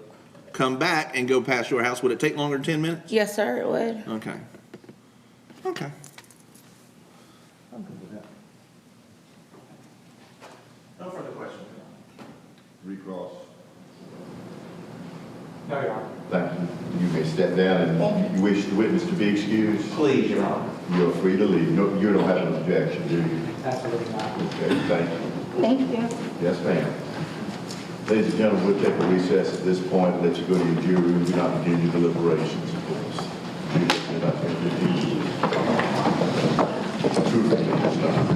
come back and go past your house, would it take longer than 10 minutes? Yes, sir, it would. Okay. Okay. I'm good with that. No further questions. Recross. No, Your Honor. Thank you. You may step down, and you wish the witness to be excused. Please, Your Honor. You're free to leave. No, you don't have an objection, do you? Absolutely not. Okay, thank you. Thank you. Yes, ma'am. Ladies and gentlemen, we'll take a recess at this point and let you go to your jury room. Do not begin your deliberations, of course. You just end up in 15 years. True, this time.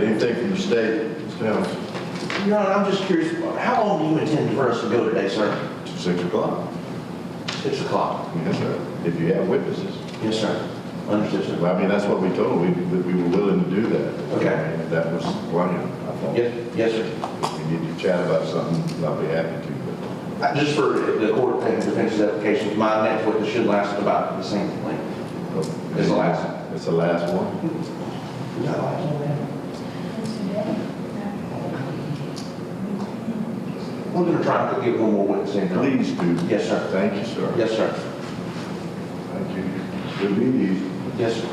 anything from the state, Mr. Helms? Your Honor, I'm just curious, how long do you intend for us to go today, sir? 6 o'clock. 6 o'clock. Yes, sir. If you have witnesses. Yes, sir. Understood, sir. Well, I mean, that's what we told them, that we were willing to do that. Okay. And that was one, I thought. Yes, sir. If we need to chat about something, I'll be happy to. Just for the court to finish the application, my next witness should last about the same length. It's the last. It's the last one? Is that the last one, man? We're going to try to get one more witness in. Please do. Yes, sir. Thank you, sir. Yes, sir. Thank you. Good meeting you. Yes, sir.